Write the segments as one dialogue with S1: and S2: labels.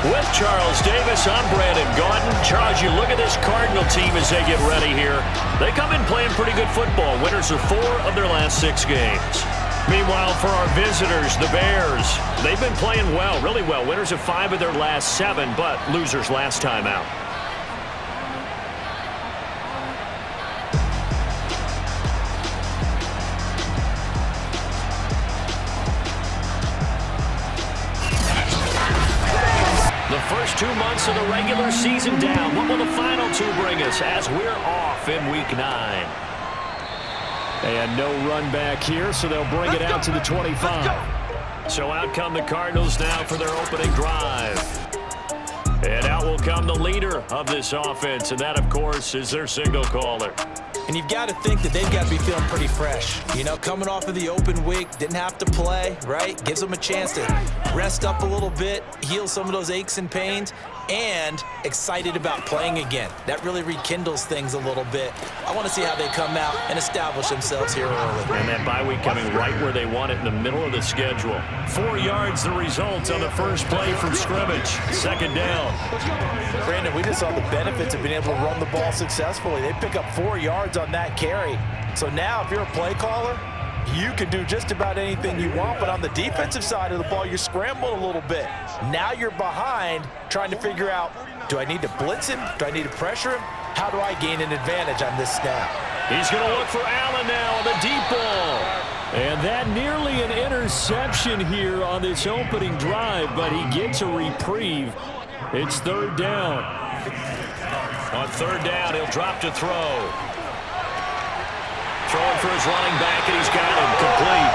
S1: With Charles Davis, I'm Brandon Gaudin. Charles, you look at this Cardinal team as they get ready here. They come in playing pretty good football. Winners of 4 of their last 6 games. Meanwhile, for our visitors, the Bears, they've been playing well, really well. Winners of 5 of their last 7, but losers last time out. The first 2 months of the regular season down. What will the final 2 bring us as we're off in Week 9? And no run back here, so they'll bring it out to the 25. So out come the Cardinals now for their opening drive. And out will come the leader of this offense, and that, of course, is their signal caller.
S2: And you've got to think that they've got to be feeling pretty fresh. You know, coming off of the open week, didn't have to play, right? Gives them a chance to rest up a little bit, heal some of those aches and pains, and excited about playing again. That really rekindles things a little bit. I want to see how they come out and establish themselves here early.
S1: And that bye week coming right where they want it in the middle of the schedule. 4 yards the result on the first play from scrimmage. Second down.
S3: Brandon, we just saw the benefits of being able to run the ball successfully. They pick up 4 yards on that carry. So now if you're a play caller, you can do just about anything you want, but on the defensive side of the ball, you're scrambling a little bit. Now you're behind trying to figure out, do I need to blitz him? Do I need to pressure him? How do I gain an advantage on this snap?
S1: He's going to look for Allen now on the deep ball. And that nearly an interception here on this opening drive, but he gets a reprieve. It's 3rd down. On 3rd down, he'll drop to throw. Throwing for his running back, and he's got him complete.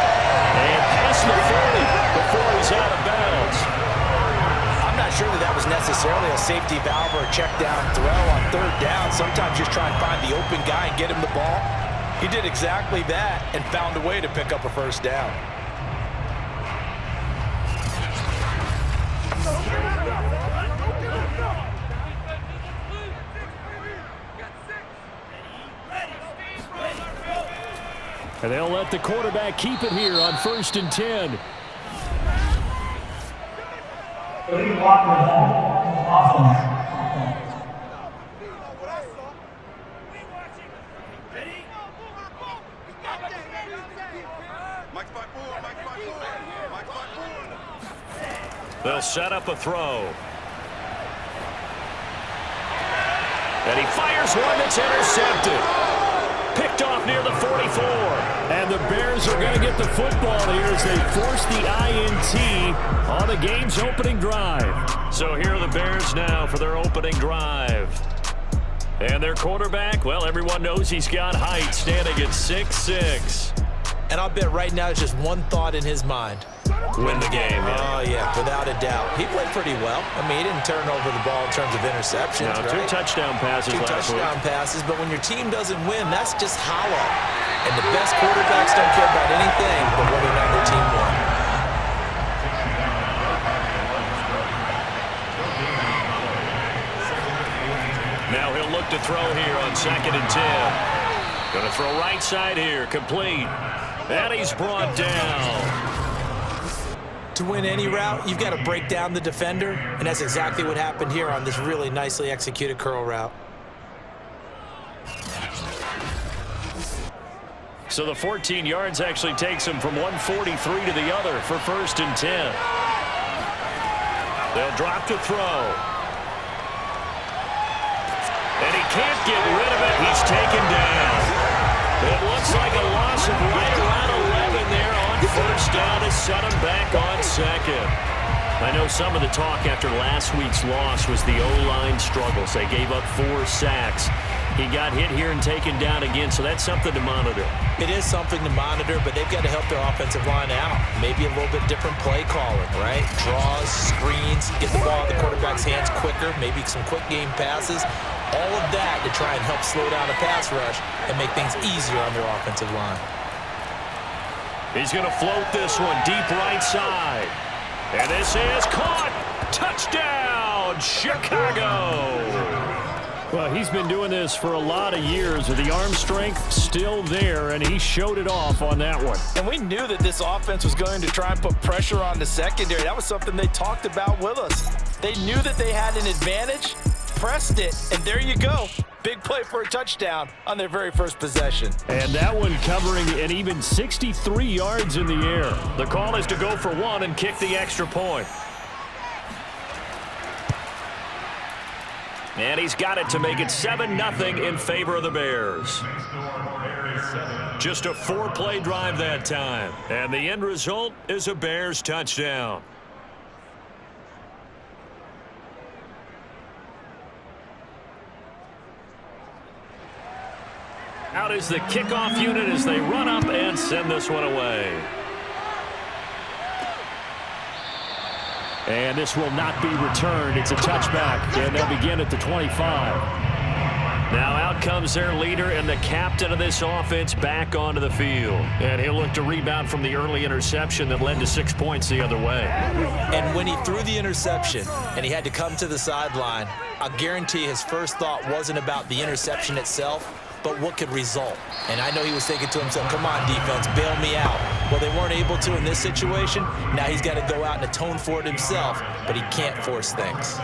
S1: And past the 40 before he's out of bounds.
S3: I'm not sure that was necessarily a safety valve or a check down throw on 3rd down. Sometimes just try and find the open guy and get him the ball. He did exactly that and found a way to pick up a 1st down.
S1: And they'll let the quarterback keep it here on 1st and 10. They'll set up a throw. And he fires one that's intercepted. Picked off near the 44. And the Bears are going to get the football here as they force the INT on the game's opening drive. So here are the Bears now for their opening drive. And their quarterback, well, everyone knows he's got height, standing at 6'6".
S2: And I'll bet right now it's just one thought in his mind.
S1: Win the game, yeah.
S2: Oh, yeah, without a doubt. He played pretty well. I mean, he didn't turn over the ball in terms of interceptions,
S1: no,
S2: right?
S1: 2 touchdown passes last week.
S2: 2 touchdown passes, but when your team doesn't win, that's just hollow. And the best quarterbacks don't care about anything but whether or not their team won.
S1: Now he'll look to throw here on 2nd and 10. Going to throw right side here, complete. And he's brought down.
S2: To win any route, you've got to break down the defender, and that's exactly what happened here on this really nicely executed curl route.
S1: So the 14 yards actually takes him from 143 to the other for 1st and 10. They'll drop to throw. And he can't get rid of it. He's taken down. It looks like a loss of right around 11 there on 1st down to set him back on 2nd. I know some of the talk after last week's loss was the O-line struggles. They gave up 4 sacks. He got hit here and taken down again, so that's something to monitor.
S2: It is something to monitor, but they've got to help their offensive line out. Maybe a little bit different play calling, right? Draws, screens, get the ball in the quarterback's hands quicker, maybe some quick game passes. All of that to try and help slow down the pass rush and make things easier on their offensive line.
S1: He's going to float this one deep right side. And this is caught. Touchdown, Chicago. Well, he's been doing this for a lot of years with the arm strength still there, and he showed it off on that one.
S3: And we knew that this offense was going to try and put pressure on the secondary. That was something they talked about with us. They knew that they had an advantage, pressed it, and there you go. Big play for a touchdown on their very first possession.
S1: And that one covering an even 63 yards in the air. The call is to go for one and kick the extra point. And he's got it to make it 7-0 in favor of the Bears. Just a 4-play drive that time. And the end result is a Bears touchdown. Out is the kickoff unit as they run up and send this one away. And this will not be returned. It's a touchback, and they'll begin at the 25. Now out comes their leader and the captain of this offense back onto the field. And he'll look to rebound from the early interception that led to 6 points the other way.
S2: And when he threw the interception and he had to come to the sideline, I guarantee his first thought wasn't about the interception itself, but what could result. And I know he was thinking to himself, come on, defense, bail me out. Well, they weren't able to in this situation. Now he's got to go out and atone for it himself, but he can't force things.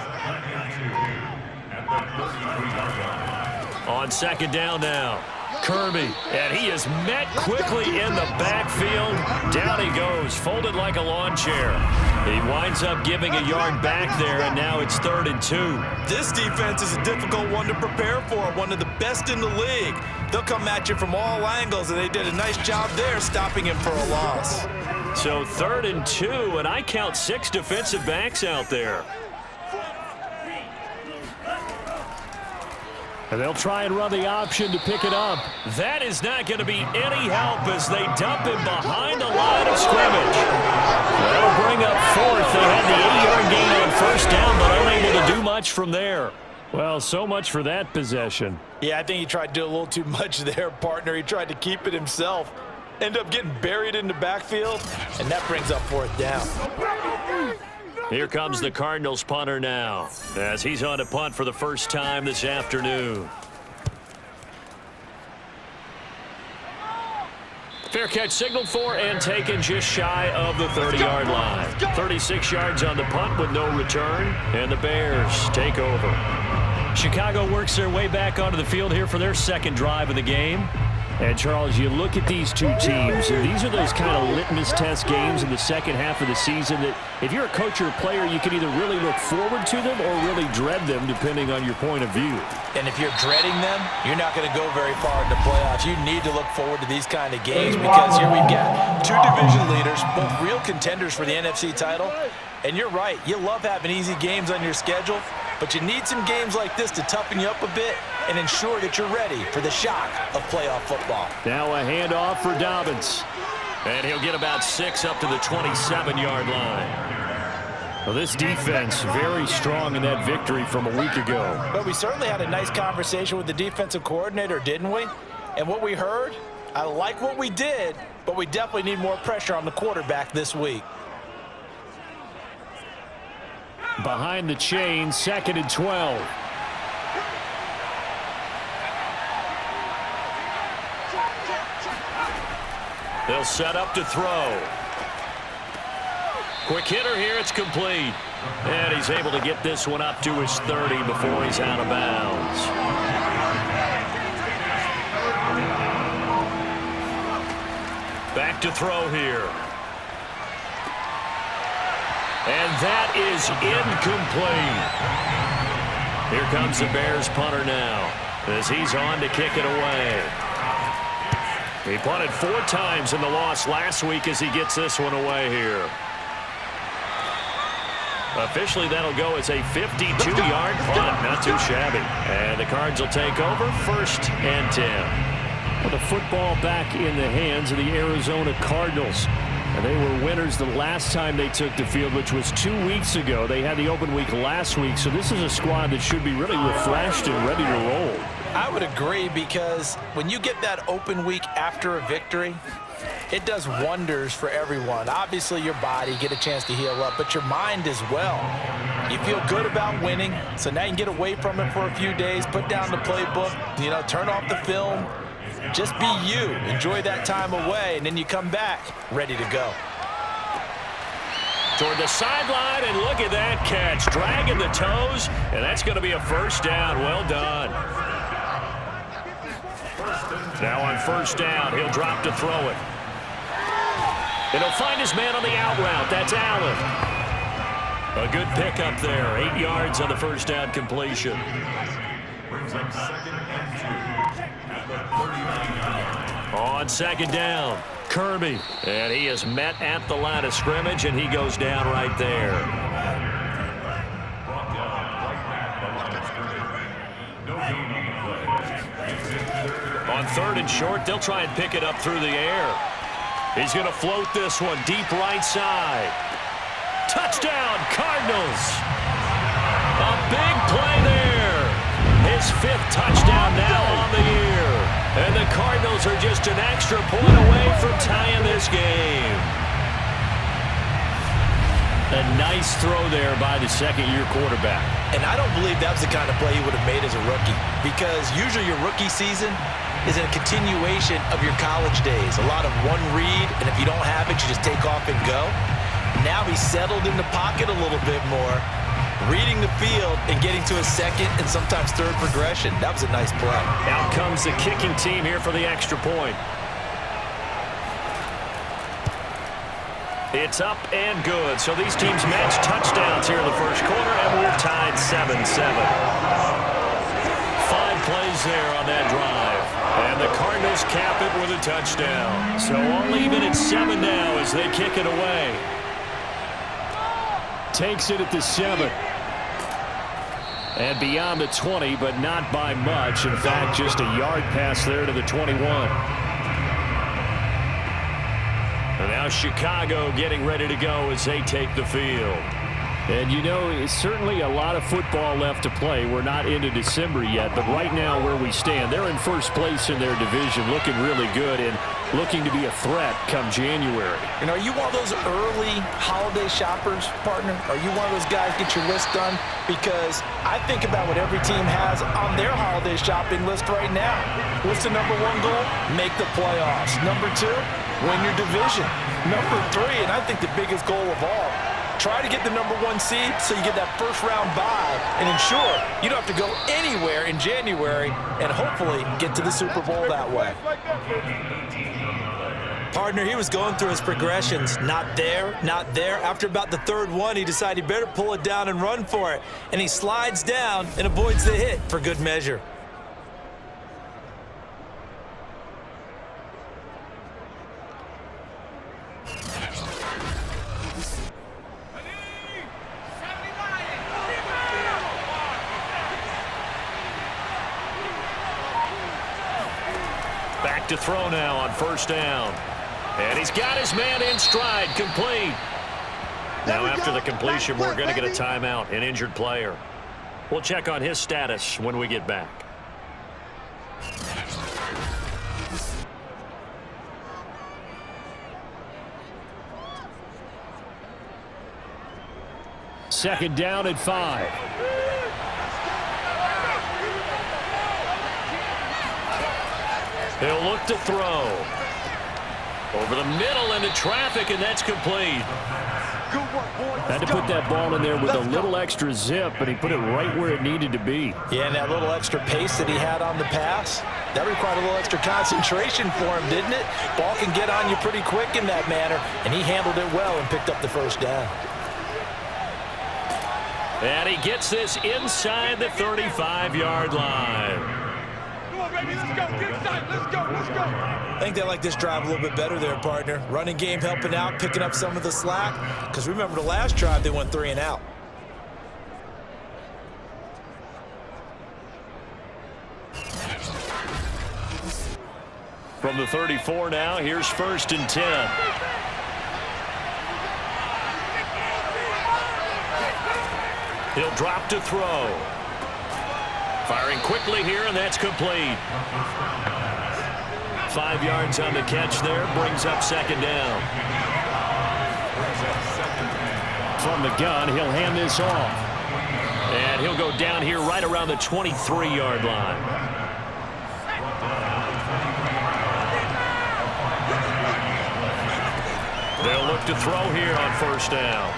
S1: On second down now, Kirby, and he is met quickly in the backfield. Down he goes, folded like a lawn chair. He winds up giving a yard back there, and now it's 3rd and 2.
S3: This defense is a difficult one to prepare for, one of the best in the league. They'll come at you from all angles, and they did a nice job there stopping him for a loss.
S1: So 3rd and 2, and I count 6 defensive backs out there. And they'll try and run the option to pick it up. That is not going to be any help as they dump him behind the line of scrimmage. That'll bring up 4th. They had the 8-yard gain on first down, but unable to do much from there. Well, so much for that possession.
S3: Yeah, I think he tried to do a little too much there, partner. He tried to keep it himself. Ended up getting buried in the backfield, and that brings up 4th down.
S1: Here comes the Cardinals punter now, as he's on to punt for the first time this afternoon. Fair catch signaled for and taken just shy of the 30-yard line. 36 yards on the punt with no return, and the Bears take over. Chicago works their way back onto the field here for their second drive of the game. And, Charles, you look at these two teams, and these are those kind of litmus test games in the second half of the season that if you're a coach or a player, you can either really look forward to them or really dread them, depending on your point of view.
S3: And if you're dreading them, you're not going to go very far in the playoffs. You need to look forward to these kind of games because here we've got 2 division leaders, both real contenders for the NFC title. And you're right, you love having easy games on your schedule, but you need some games like this to toughen you up a bit and ensure that you're ready for the shock of playoff football.
S1: Now a handoff for Dobbins. And he'll get about 6 up to the 27-yard line. Well, this defense very strong in that victory from a week ago.
S3: But we certainly had a nice conversation with the defensive coordinator, didn't we? And what we heard, I like what we did, but we definitely need more pressure on the quarterback this week.
S1: Behind the chain, 2nd and 12. They'll set up to throw. Quick hitter here, it's complete. And he's able to get this one up to his 30 before he's out of bounds. Back to throw here. And that is incomplete. Here comes the Bears punter now as he's on to kick it away. He punted 4 times in the loss last week as he gets this one away here. Officially, that'll go as a 52-yard punt. Not too shabby. And the Cards will take over 1st and 10. Well, the football back in the hands of the Arizona Cardinals. And they were winners the last time they took the field, which was 2 weeks ago. They had the open week last week, so this is a squad that should be really refreshed and ready to roll.
S3: I would agree because when you get that open week after a victory, it does wonders for everyone. Obviously, your body, get a chance to heal up, but your mind as well. You feel good about winning, so now you can get away from it for a few days, put down the playbook, turn off the film. Just be you. Enjoy that time away, and then you come back ready to go.
S1: toward the sideline, and look at that catch. Dragging the toes, and that's going to be a first down. Well done. Now on first down, he'll drop to throw it. And he'll find his man on the out route. That's Allen. A good pickup there. 8 yards on the first down completion.
S4: Brings up 2nd and 2 at the 39-yard line.
S1: On second down, Kirby. And he is met at the line of scrimmage, and he goes down right there.
S4: Brought down right at the line of scrimmage. No gain on the play. It's in 3rd.
S1: On 3rd and short, they'll try and pick it up through the air. He's going to float this one deep right side. Touchdown, Cardinals. A big play there. His 5th touchdown now on the year. And the Cardinals are just an extra point away from tying this game. A nice throw there by the second-year quarterback.
S2: And I don't believe that was the kind of play he would have made as a rookie, because usually your rookie season is a continuation of your college days. A lot of one read, and if you don't have it, you just take off and go. Now he's settled in the pocket a little bit more, reading the field and getting to a second and sometimes third progression. That was a nice play.
S1: Out comes the kicking team here for the extra point. It's up and good. So these teams match touchdowns here in the first quarter, and we're tied 7-7. 5 plays there on that drive. And the Cardinals cap it with a touchdown. So all even at 7 now as they kick it away. Takes it at the 7. And beyond the 20, but not by much. In fact, just a yard pass there to the 21. And now Chicago getting ready to go as they take the field. And, you know, it's certainly a lot of football left to play. We're not into December yet, but right now where we stand, they're in first place in their division, looking really good and looking to be a threat come January.
S2: And are you one of those early holiday shoppers, partner? Are you one of those guys get your list done? Because I think about what every team has on their holiday shopping list right now. What's the number 1 goal? Make the playoffs. Number 2, win your division. Number 3, and I think the biggest goal of all, try to get the number 1 seed so you get that first-round bye and ensure you don't have to go anywhere in January and hopefully get to the Super Bowl that way. Partner, he was going through his progressions. Not there, not there. After about the 3rd one, he decided he better pull it down and run for it. And he slides down and avoids the hit for good measure.
S1: Back to throw now on first down. And he's got his man in stride, complete. Now after the completion, we're going to get a timeout, an injured player. We'll check on his status when we get back. Second down at 5. He'll look to throw. Over the middle into traffic, and that's complete. Had to put that ball in there with a little extra zip, and he put it right where it needed to be.
S2: Yeah, and that little extra pace that he had on the pass, that required a little extra concentration for him, didn't it? Ball can get on you pretty quick in that manner, and he handled it well and picked up the first down.
S1: And he gets this inside the 35-yard line.
S2: I think they like this drive a little bit better there, partner. Running game helping out, picking up some of the slack. Because remember the last drive, they went 3 and out.
S1: From the 34 now, here's 1st and 10. He'll drop to throw. Firing quickly here, and that's complete. 5 yards on the catch there, brings up second down. From the gun, he'll hand this off. And he'll go down here right around the 23-yard line. They'll look to throw here on first down.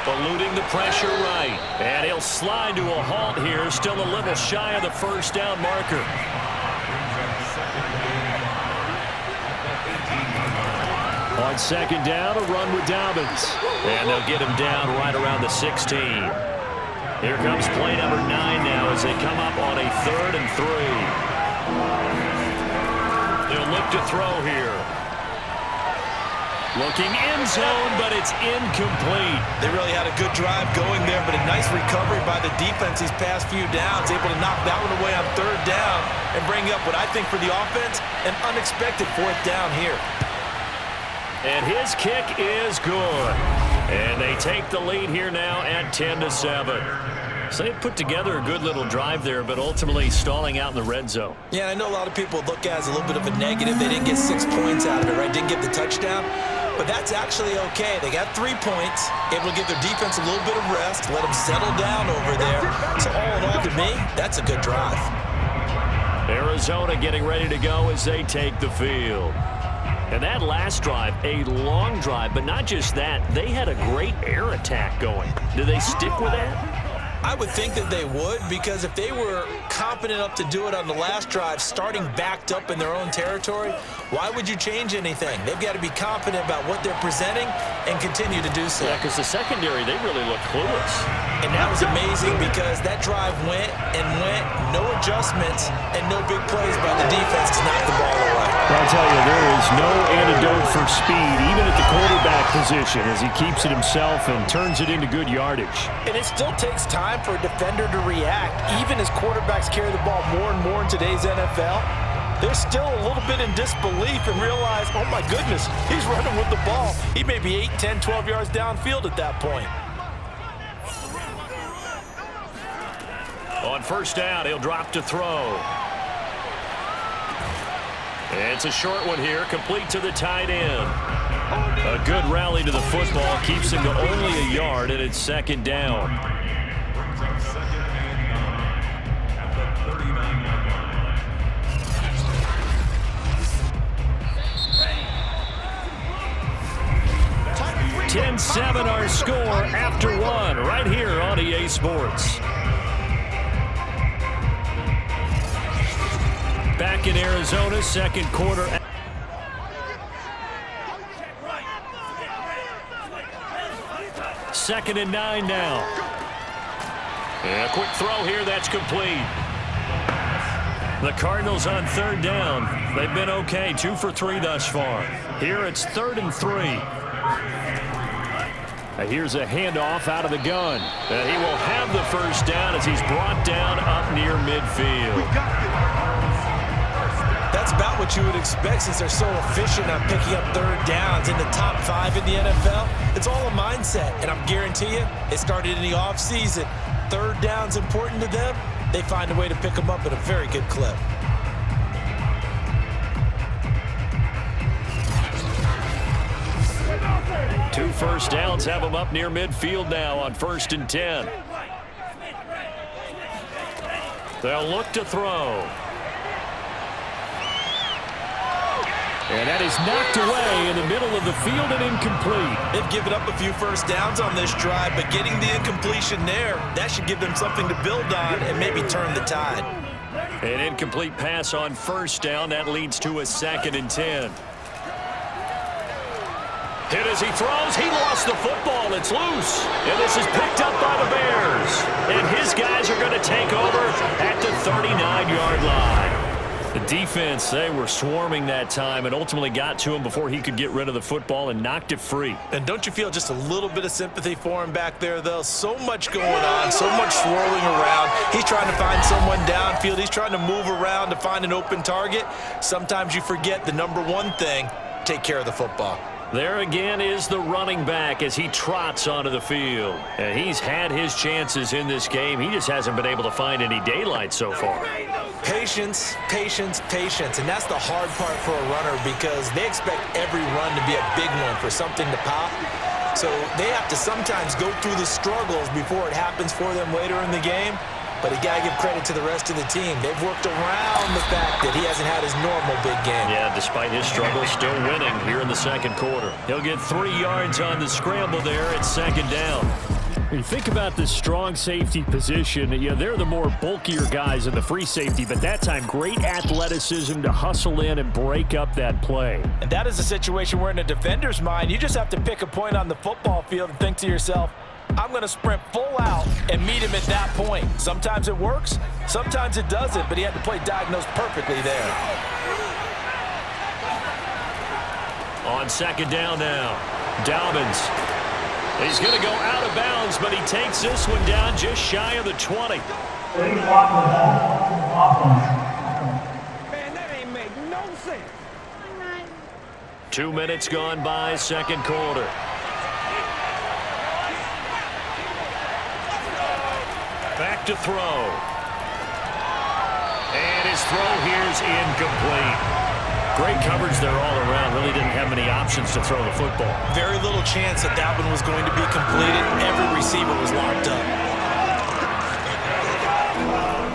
S1: Eluding the pressure right. And he'll slide to a halt here. Still a little shy of the first down marker. On second down, a run with Dobbins. And they'll get him down right around the 16. Here comes play number 9 now as they come up on a 3rd and 3. They'll look to throw here. Looking end zone, but it's incomplete.
S2: They really had a good drive going there, but a nice recovery by the defense these past few downs, able to knock that one away on 3rd down and bring up what I think for the offense, an unexpected 4th down here.
S1: And his kick is good. And they take the lead here now at 10-7. So they put together a good little drive there, but ultimately stalling out in the red zone.
S2: Yeah, I know a lot of people look at it as a little bit of a negative. They didn't get 6 points out of it, right? Didn't get the touchdown. But that's actually okay. They got 3 points, able to give their defense a little bit of rest, let them settle down over there. So all in all, to me, that's a good drive.
S1: Arizona getting ready to go as they take the field. And that last drive, a long drive, but not just that, they had a great air attack going. Do they stick with that?
S2: I would think that they would, because if they were confident enough to do it on the last drive, starting backed up in their own territory, why would you change anything? They've got to be confident about what they're presenting and continue to do so.
S1: Yeah, because the secondary, they really looked clueless.
S2: And that was amazing because that drive went and went, no adjustments, and no big plays by the defense to knock the ball away.
S1: I'll tell you, there is no antidote for speed, even at the quarterback position, as he keeps it himself and turns it into good yardage.
S3: And it still takes time for a defender to react, even as quarterbacks carry the ball more and more in today's NFL. They're still a little bit in disbelief and realize, oh my goodness, he's running with the ball. He may be 8, 10, 12 yards downfield at that point.
S1: On first down, he'll drop to throw. It's a short one here, complete to the tight end. A good rally to the football, keeps him to only a yard, and it's 2nd down.
S4: Brings up 2nd and 9 at the 39-yard line.
S1: 10-7 our score after 1 right here on EA Sports. Back in Arizona, 2nd quarter. Second and 9 now. And a quick throw here, that's complete. The Cardinals on 3rd down. They've been okay, 2 for 3 thus far. Here it's 3rd and 3. Here's a handoff out of the gun. And he will have the first down as he's brought down up near midfield.
S2: That's about what you would expect since they're so efficient on picking up 3rd downs in the top 5 in the NFL. It's all a mindset, and I guarantee you, it started in the offseason. 3rd down's important to them. They find a way to pick them up at a very good clip.
S1: Two first downs have them up near midfield now on 1st and 10. They'll look to throw. And that is knocked away in the middle of the field and incomplete.
S2: They've given up a few first downs on this drive, but getting the incompletion there, that should give them something to build on and maybe turn the tide.
S1: An incomplete pass on first down. That leads to a 2nd and 10. Hit as he throws. He lost the football. It's loose. And this is picked up by the Bears. And his guys are going to take over at the 39-yard line. The defense, they were swarming that time and ultimately got to him before he could get rid of the football and knocked it free.
S2: And don't you feel just a little bit of sympathy for him back there, though? So much going on, so much swirling around. He's trying to find someone downfield. He's trying to move around to find an open target. Sometimes you forget the number one thing, take care of the football.
S1: There again is the running back as he trots onto the field. And he's had his chances in this game. He just hasn't been able to find any daylight so far.
S2: Patience, patience, patience. And that's the hard part for a runner because they expect every run to be a big one for something to pop. So they have to sometimes go through the struggles before it happens for them later in the game. But you got to give credit to the rest of the team. They've worked around the fact that he hasn't had his normal big game.
S1: Yeah, despite his struggles, still winning here in the 2nd quarter. He'll get 3 yards on the scramble there at 2nd down. You think about the strong safety position. You know, they're the more bulkier guys in the free safety, but that time, great athleticism to hustle in and break up that play.
S3: And that is a situation where in a defender's mind, you just have to pick a point on the football field and think to yourself, I'm going to sprint full out and meet him at that point. Sometimes it works, sometimes it doesn't, but he had to play diagnosed perfectly there.
S1: On second down now, Dobbins. He's going to go out of bounds, but he takes this one down just shy of the 20.
S5: Man, that ain't make no sense.
S1: 2 minutes gone by, second quarter. Back to throw. And his throw here's incomplete. Great coverage there all around. Really didn't have many options to throw the football.
S2: Very little chance that that one was going to be completed. Every receiver was locked up.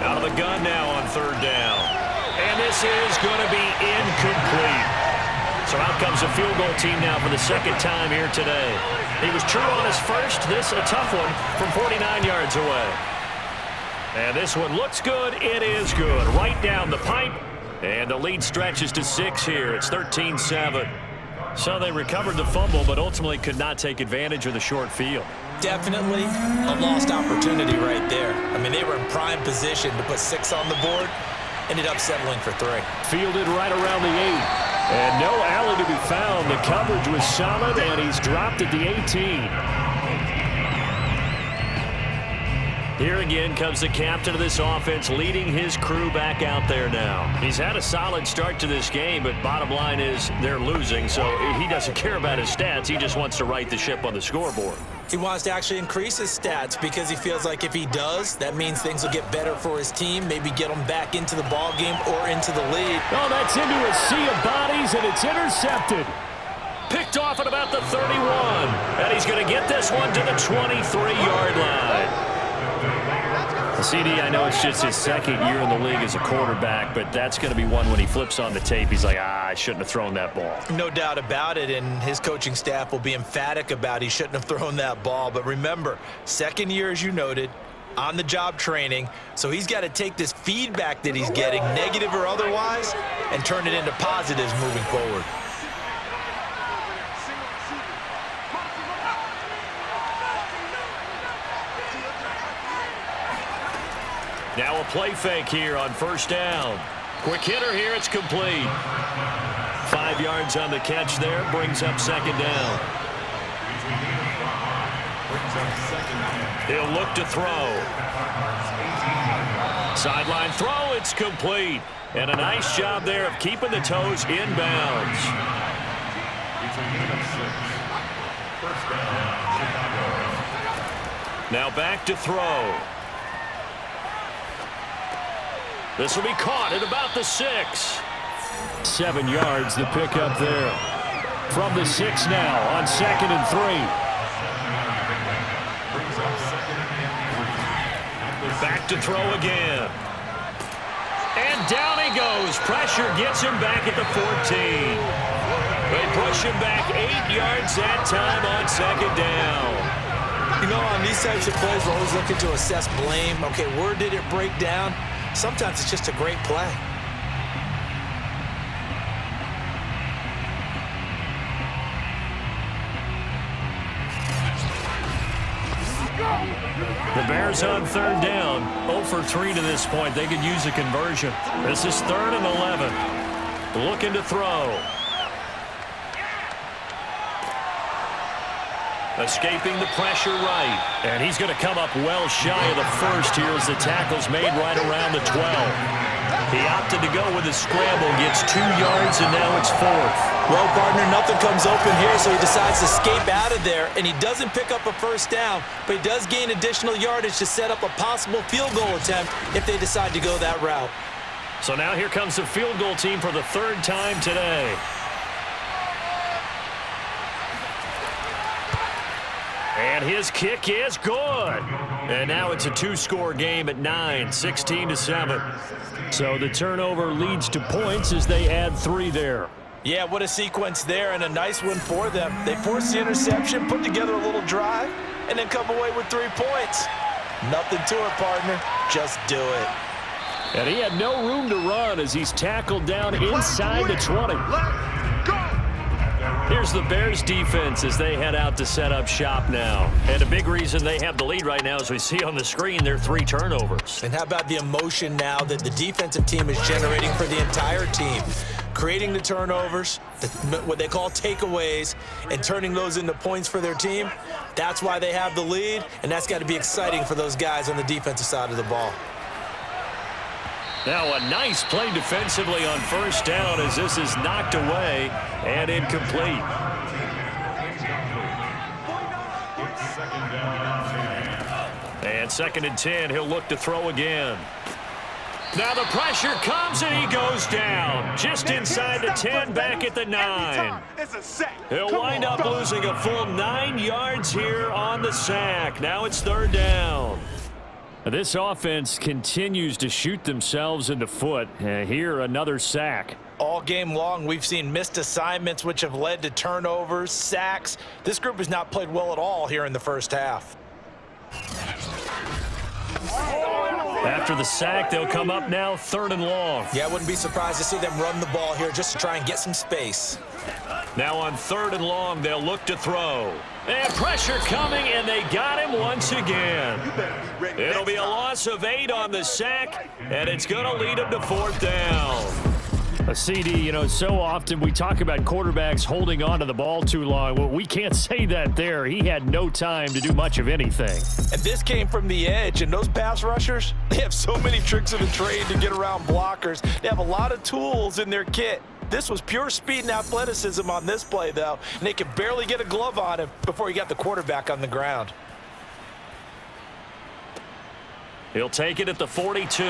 S1: Out of the gun now on third down. And this is going to be incomplete. So out comes the field goal team now for the second time here today. He was true on his first. This a tough one from 49 yards away. And this one looks good. It is good. Right down the pipe. And the lead stretches to 6 here. It's 13-7. So they recovered the fumble, but ultimately could not take advantage of the short field.
S2: Definitely a lost opportunity right there. I mean, they were in prime position to put 6 on the board. Ended up settling for 3.
S1: Fielded right around the 8. And no alley to be found. The coverage was solid, and he's dropped at the 18. Here again comes the captain of this offense, leading his crew back out there now. He's had a solid start to this game, but bottom line is they're losing, so he doesn't care about his stats. He just wants to right the ship on the scoreboard.
S2: He wants to actually increase his stats because he feels like if he does, that means things will get better for his team, maybe get them back into the ball game or into the lead.
S1: Oh, that's into a sea of bodies, and it's intercepted. Picked off at about the 31, and he's going to get this one to the 23-yard line. CD, I know it's just his second year in the league as a quarterback, but that's going to be one when he flips on the tape. He's like, I shouldn't have thrown that ball.
S2: No doubt about it, and his coaching staff will be emphatic about he shouldn't have thrown that ball. But remember, second year, as you noted, on-the-job training, so he's got to take this feedback that he's getting, negative or otherwise, and turn it into positives moving forward.
S1: Now a play fake here on first down. Quick hitter here, it's complete. 5 yards on the catch there, brings up second down. He'll look to throw. Sideline throw, it's complete. And a nice job there of keeping the toes inbounds. Now back to throw. This will be caught at about the 6. 7 yards, the pickup there. From the 6 now on second and 3. Back to throw again. And down he goes. Pressure gets him back at the 14. They push him back 8 yards that time on second down.
S2: You know, on these types of plays, we're always looking to assess blame. Okay, where did it break down? Sometimes it's just a great play.
S1: The Bears on third down. 0 for 3 to this point. They could use a conversion. This is 3rd and 11. Looking to throw. Escaping the pressure right. And he's going to come up well shy of the first here as the tackle's made right around the 12. He opted to go with a scramble, gets 2 yards, and now it's 4th.
S2: Well, partner, nothing comes open here, so he decides to escape out of there, and he doesn't pick up a first down, but he does gain additional yardage to set up a possible field goal attempt if they decide to go that route.
S1: So now here comes the field goal team for the 3rd time today. And his kick is good. And now it's a 2-score game at 9, 16-7. So the turnover leads to points as they add 3 there.
S3: Yeah, what a sequence there, and a nice one for them. They forced the interception, put together a little drive,
S2: and then come away with 3 points. Nothing to it, partner. Just do it.
S1: And he had no room to run as he's tackled down inside the 20. Here's the Bears defense as they head out to set up shop now. And a big reason they have the lead right now, as we see on the screen, their 3 turnovers.
S2: And how about the emotion now that the defensive team is generating for the entire team? Creating the turnovers, what they call takeaways, and turning those into points for their team. That's why they have the lead, and that's got to be exciting for those guys on the defensive side of the ball.
S1: Now a nice play defensively on first down as this is knocked away and incomplete. And 2nd and 10, he'll look to throw again. Now the pressure comes and he goes down. Just inside the 10, back at the 9. He'll wind up losing a full 9 yards here on the sack. Now it's 3rd down. This offense continues to shoot themselves in the foot. Here, another sack.
S2: All game long, we've seen missed assignments, which have led to turnovers, sacks. This group has not played well at all here in the first half.
S1: After the sack, they'll come up now 3rd and long.
S2: Yeah, I wouldn't be surprised to see them run the ball here just to try and get some space.
S1: Now on 3rd and long, they'll look to throw. And pressure coming, and they got him once again. It'll be a loss of 8 on the sack, and it's going to lead them to 4th down. A CD, you know, so often we talk about quarterbacks holding on to the ball too long. Well, we can't say that there. He had no time to do much of anything.
S2: And this came from the edge, and those pass rushers, they have so many tricks of the trade to get around blockers. They have a lot of tools in their kit. This was pure speed and athleticism on this play, though, and they could barely get a glove on him before he got the quarterback on the ground.
S1: He'll take it at the 42.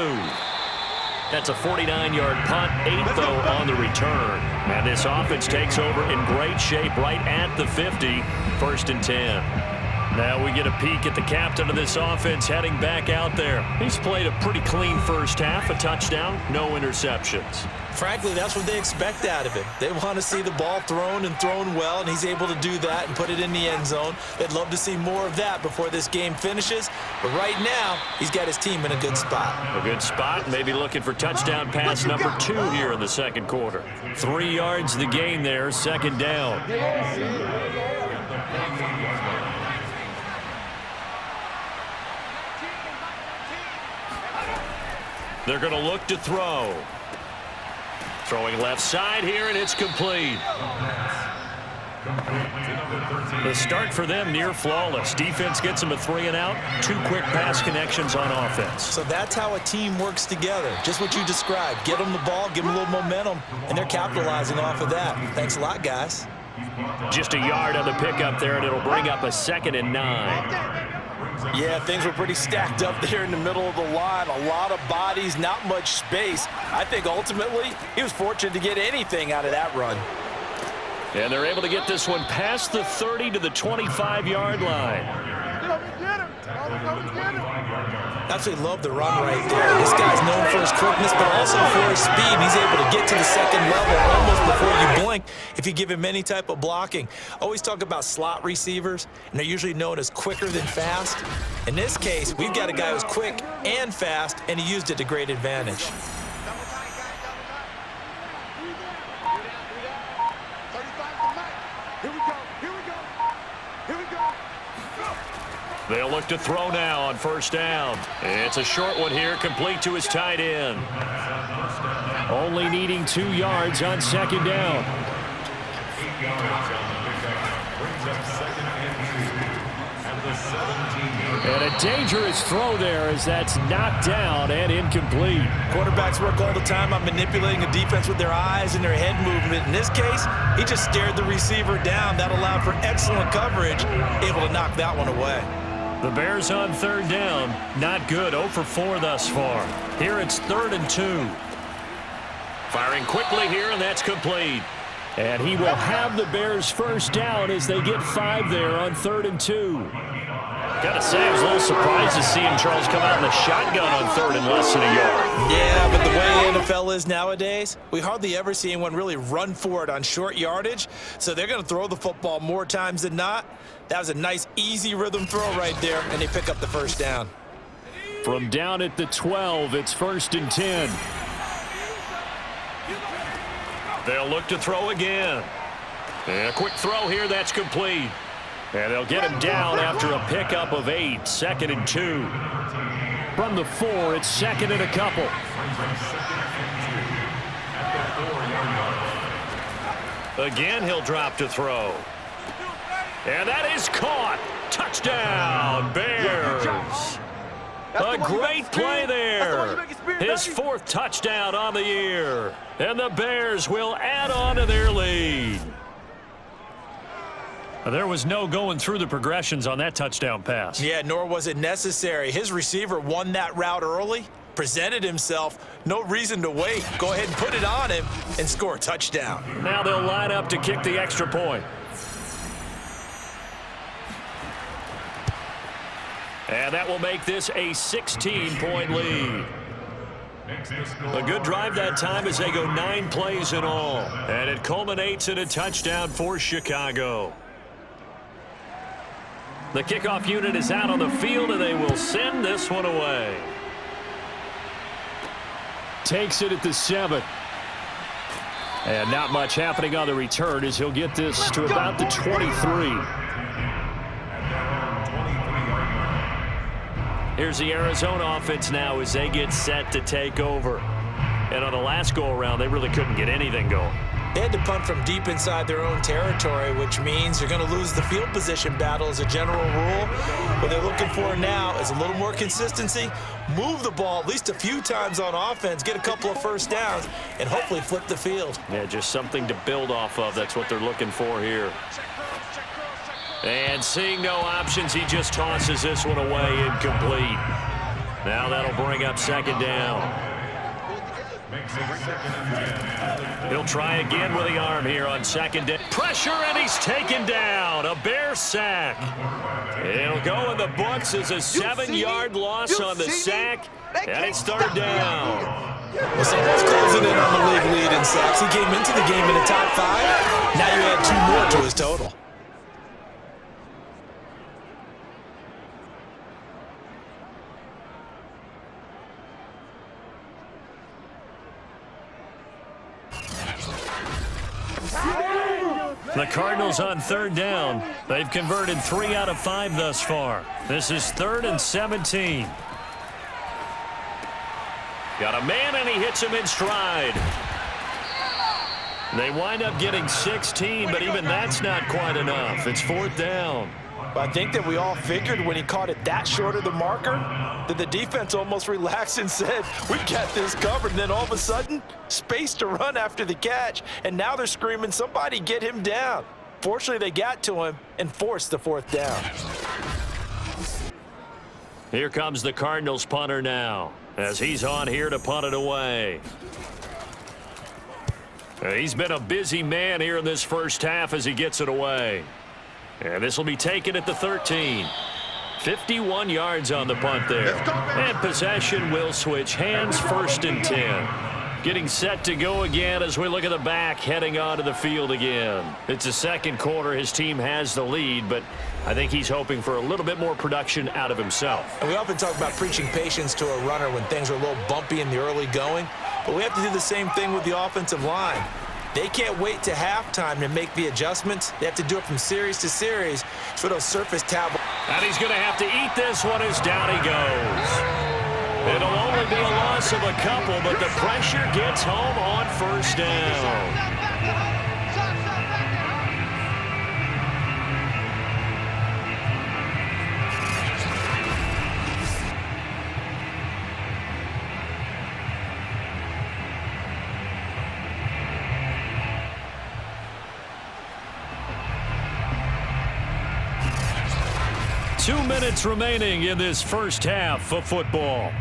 S1: That's a 49-yard punt, 8 though on the return. And this offense takes over in great shape right at the 50, 1st and 10. Now we get a peek at the captain of this offense heading back out there. He's played a pretty clean first half, a touchdown, no interceptions.
S2: Frankly, that's what they expect out of him. They want to see the ball thrown and thrown well, and he's able to do that and put it in the end zone. They'd love to see more of that before this game finishes. But right now, he's got his team in a good spot.
S1: A good spot, maybe looking for touchdown pass number 2 here in the 2nd quarter. 3 yards the gain there, 2nd down. They're going to look to throw. Throwing left side here, and it's complete. The start for them near flawless. Defense gets them a 3 and out. 2 quick pass connections on offense.
S2: So that's how a team works together. Just what you described. Get them the ball, give them a little momentum, and they're capitalizing off of that. Thanks a lot, guys.
S1: Just a yard on the pickup there, and it'll bring up a 2nd and 9.
S3: Yeah, things were pretty stacked up there in the middle of the line. A lot of bodies, not much space. I think ultimately he was fortunate to get anything out of that run.
S1: And they're able to get this one past the 30 to the 25-yard line.
S2: Absolutely love the run right there. This guy's known for his quickness, but also for his speed. He's able to get to the 2nd level almost before you blink if you give him any type of blocking. Always talk about slot receivers, and they're usually known as quicker than fast. In this case, we've got a guy who's quick and fast, and he used it to great advantage.
S1: They'll look to throw now on 1st down. It's a short one here, complete to his tight end. Only needing 2 yards on 2nd down. And a dangerous throw there as that's knocked down and incomplete.
S2: Quarterbacks work all the time on manipulating a defense with their eyes and their head movement. In this case, he just stared the receiver down. That allowed for excellent coverage, able to knock that one away.
S1: The Bears on 3rd down. Not good. 0 for 4 thus far. Here it's 3rd and 2. Firing quickly here, and that's complete. And he will have the Bears 1st down as they get 5 there on 3rd and 2. Gotta say, I was a little surprised to see him, Charles, come out in the shotgun on third and less than a yard.
S2: Yeah, but the way the NFL is nowadays, we hardly ever see anyone really run for it on short yardage. So they're going to throw the football more times than not. That was a nice, easy rhythm throw right there, and they pick up the first down.
S1: From down at the 12, it's 1st and 10. They'll look to throw again. And a quick throw here, that's complete. And they'll get him down after a pickup of 8, 2nd and 2. From the 4, it's 2nd and a couple. Again, he'll drop to throw. And that is caught. Touchdown, Bears. A great play there. His 4th touchdown on the year. And the Bears will add on to their lead. There was no going through the progressions on that touchdown pass.
S2: Yeah, nor was it necessary. His receiver won that route early, presented himself, no reason to wait. Go ahead and put it on him and score a touchdown.
S1: Now they'll line up to kick the extra point. And that will make this a 16-point lead. A good drive that time as they go 9 plays in all. And it culminates in a touchdown for Chicago. The kickoff unit is out on the field, and they will send this one away. Takes it at the 7. And not much happening on the return as he'll get this to about the 23. Here's the Arizona offense now as they get set to take over. And on the last go-around, they really couldn't get anything going.
S2: They had to punt from deep inside their own territory, which means you're going to lose the field position battle as a general rule. What they're looking for now is a little more consistency, move the ball at least a few times on offense, get a couple of first downs, and hopefully flip the field.
S1: Yeah, just something to build off of. That's what they're looking for here. And seeing no options, he just tosses this one away incomplete. Now that'll bring up 2nd down. He'll try again with the arm here on 2nd down. Pressure, and he's taken down. A Bear sack. It'll go in the books as a 7-yard loss on the sack, and it's 3rd down.
S2: Well, someone's closing in on the league lead in sacks. He came into the game in the top 5. Now you add 2 more to his total.
S1: The Cardinals on 3rd down. They've converted 3 out of 5 thus far. This is 3rd and 17. Got a man, and he hits him in stride. They wind up getting 16, but even that's not quite enough. It's 4th down.
S3: I think that we all figured when he caught it that short of the marker that the defense almost relaxed and said, we got this covered. And then all of a sudden, space to run after the catch. And now they're screaming, somebody get him down. Fortunately, they got to him and forced the 4th down.
S1: Here comes the Cardinals punter now as he's on here to punt it away. He's been a busy man here in this first half as he gets it away. And this will be taken at the 13. 51 yards on the punt there. And possession will switch hands, 1st and 10. Getting set to go again as we look at the back heading onto the field again. It's the 2nd quarter. His team has the lead, but I think he's hoping for a little bit more production out of himself.
S2: And we often talk about preaching patience to a runner when things are a little bumpy in the early going, but we have to do the same thing with the offensive line. They can't wait to halftime to make the adjustments. They have to do it from series to series for those surface tackles.
S1: And he's going to have to eat this one as down he goes. It'll only be a loss of a couple, but the pressure gets home on 1st down. Two minutes remaining in this first half of football.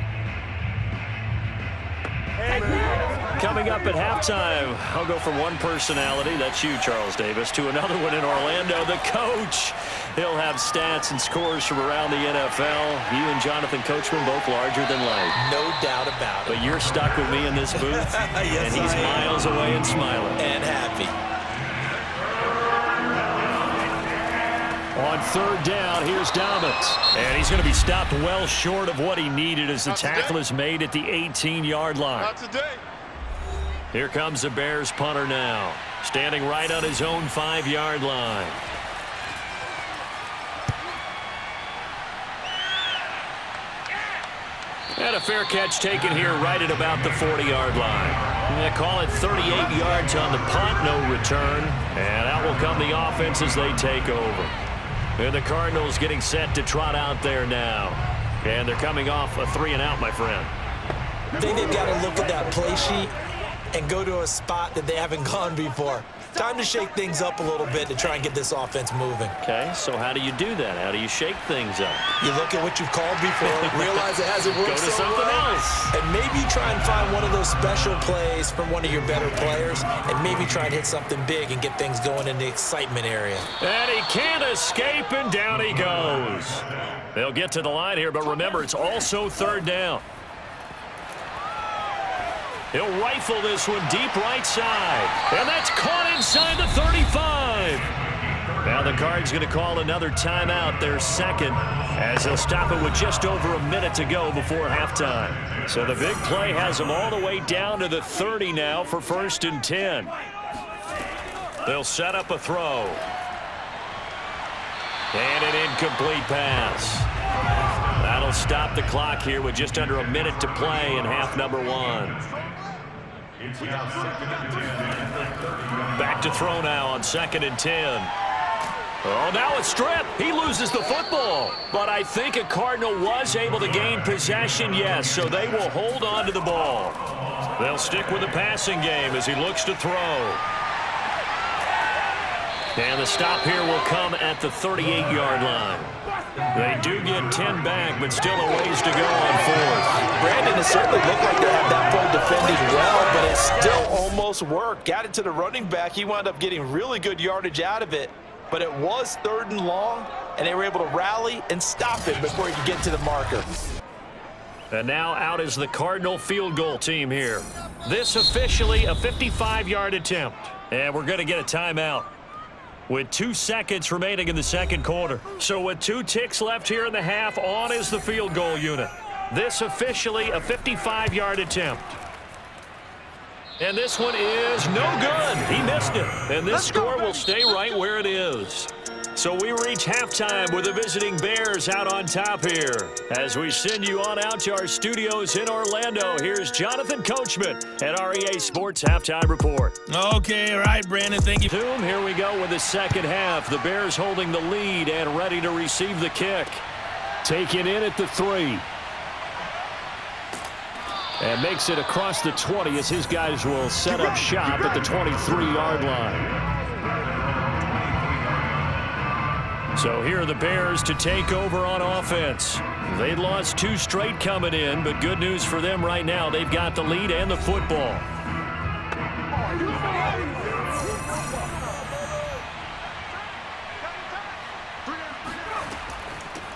S1: coming up at halftime, I'll go from one personality, that's you, Charles Davis, to another one in Orlando, the coach. He'll have stats and scores from around the NFL. You and Jonathan Coachman both larger than life.
S2: No doubt about it.
S1: But you're stuck with me in this booth,
S2: yes,
S1: and he's miles away and smiling.
S2: And happy.
S1: On third down, here's Dobbins. And he's going to be stopped well short of what he needed as the tackle is made at the 18-yard line.
S5: Not today.
S1: Here comes the Bears punter now, standing right on his own 5-yard line. And a fair catch taken here right at about the 40-yard line. They call it 38 yards on the punt, no return. And out will come the offense as they take over. And the Cardinals getting set to trot out there now. And they're coming off a 3-and-out, my friend.
S2: I think they've got to look at that play sheet and go to a spot that they haven't gone before. Time to shake things up a little bit to try and get this offense moving.
S1: Okay, so how do you do that? How do you shake things up?
S2: You look at what you've called before, realize it hasn't worked
S1: Go to
S2: so
S1: something
S2: well,
S1: else.
S2: and maybe try and find one of those special plays from one of your better players, and maybe try and hit something big and get things going in the excitement area.
S1: And he can't escape, and down he goes. They'll get to the line here, but remember, it's also third down. He'll rifle this one deep right side. And that's caught inside the 35. Now the Cards going to call another timeout, their second, as they'll stop it with just over a minute to go before halftime. So the big play has them all the way down to the 30 now for 1st and 10. They'll set up a throw. And an incomplete pass. That'll stop the clock here with just under a minute to play in half number 1.
S4: It's now 2nd and 10.
S1: Back to throw now on 2nd and 10. Oh, now it's stripped. He loses the football. But I think a Cardinal was able to gain possession, yes, so they will hold on to the ball. They'll stick with the passing game as he looks to throw. And the stop here will come at the 38-yard line. They do get 10 back, but still a ways to go on 4th.
S3: Brandon, it certainly looked like they had that play defended well, but it still almost worked. Got it to the running back. He wound up getting really good yardage out of it, but it was 3rd and long, and they were able to rally and stop it before he could get to the marker.
S1: And now out is the Cardinal field goal team here. This officially a 55-yard attempt, and we're going to get a timeout with 2 seconds remaining in the second quarter. So with 2 ticks left here in the half, on is the field goal unit. This officially a 55-yard attempt. And this one is no good. He missed it. And this score will stay right where it is. So we reach halftime with the visiting Bears out on top here. As we send you on out to our studios in Orlando, here's Jonathan Coachman at REA Sports Halftime Report.
S6: Okay, all right, Brandon, thank you.
S1: Here we go with the second half. The Bears holding the lead and ready to receive the kick. Taken in at the 3. And makes it across the 20 as his guys will set up shop at the 23-yard line. So here are the Bears to take over on offense. They lost 2 straight coming in, but good news for them right now. They've got the lead and the football.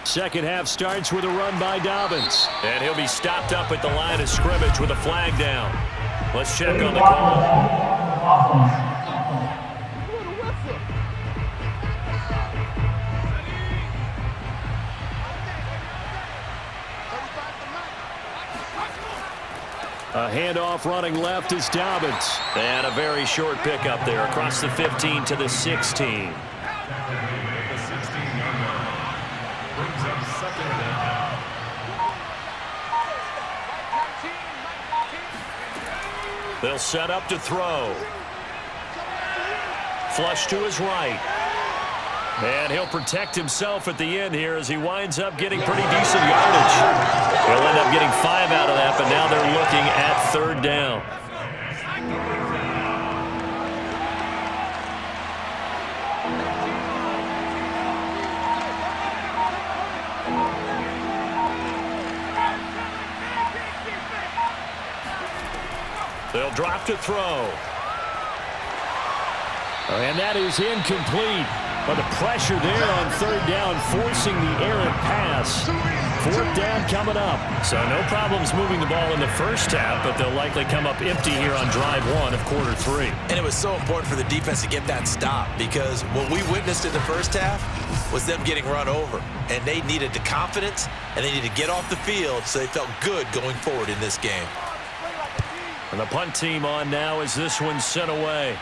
S1: Second half starts with a run by Dobbins. And he'll be stopped up at the line of scrimmage with a flag down. Let's check on the call. A handoff running left is Dobbins. And a very short pickup there across the 15 to the 16. They'll set up to throw. Flush to his right. And he'll protect himself at the end here as he winds up getting pretty decent yardage. He'll end up getting 5 out of that, but now they're looking at 3rd down. They'll drop to throw. And that is incomplete. But the pressure there on third down, forcing the errant pass. Fourth down coming up. So no problems moving the ball in the first half, but they'll likely come up empty here on drive one of quarter three.
S2: And it was so important for the defense to get that stop, because what we witnessed in the first half was them getting run over. And they needed the confidence, and they needed to get off the field so they felt good going forward in this game.
S1: And the punt team on now as this one's sent away.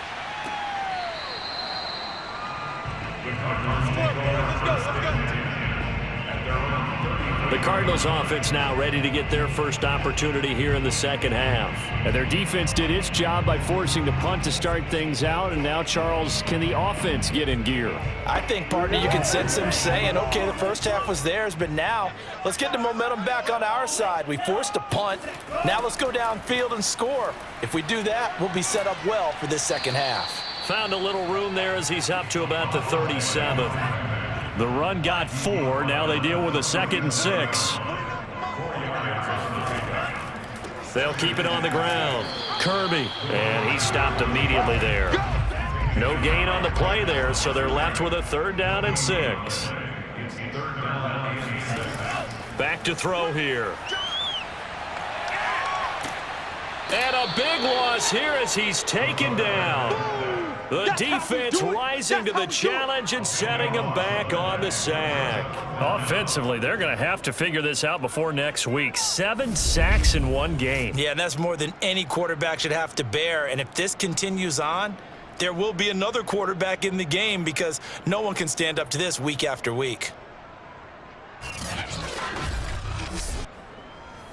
S1: The Cardinals offense now ready to get their first opportunity here in the second half. And their defense did its job by forcing the punt to start things out. And now, Charles, can the offense get in gear?
S3: I think, partner, you can sense them saying, okay, the first half was theirs, but now let's get the momentum back on our side. We forced a punt. Now let's go downfield and score. If we do that, we'll be set up well for this second half.
S1: Found a little room there as he's up to about the 37. The run got 4. Now they deal with a 2nd and 6. They'll keep it on the ground. Kirby. And he stopped immediately there. No gain on the play there, so they're left with a 3rd down and 6. Back to throw here. And a big loss here as he's taken down. The defense rising to the challenge and setting him back on the sack. Offensively, they're going to have to figure this out before next week. 7 sacks in one game.
S2: Yeah, and that's more than any quarterback should have to bear. And if this continues on, there will be another quarterback in the game, because no one can stand up to this week after week.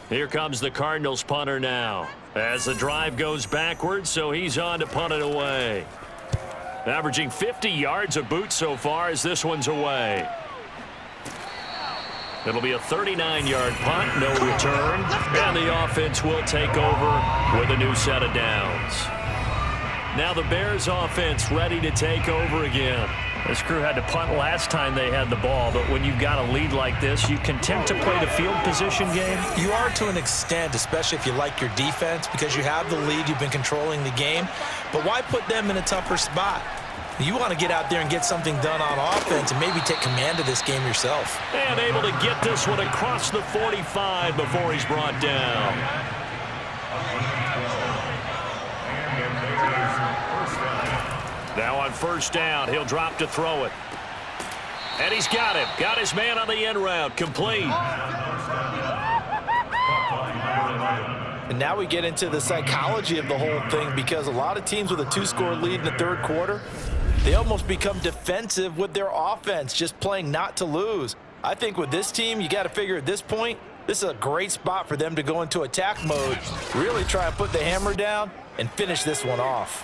S1: Here comes the Cardinals punter now as the drive goes backwards, so he's on to punt it away. Averaging 50 yards a boot so far as this one's away. It'll be a 39-yard punt, no return, and the offense will take over with a new set of downs. Now the Bears offense ready to take over again. This crew had to punt last time they had the ball, but when you've got a lead like this, you continue to play the field position game.
S2: You are to an extent, especially if you like your defense, because you have the lead, you've been controlling the game. But why put them in a tougher spot? You want to get out there and get something done on offense and maybe take command of this game yourself.
S1: And able to get this one across the 45 before he's brought down. Now on first down, he'll drop to throw it. And he's got him. Got his man on the end route. Complete.
S3: And now we get into the psychology of the whole thing, because a lot of teams with a 2-score lead in the third quarter, they almost become defensive with their offense, just playing not to lose. I think with this team, you got to figure at this point, this is a great spot for them to go into attack mode, really try and put the hammer down and finish this one off.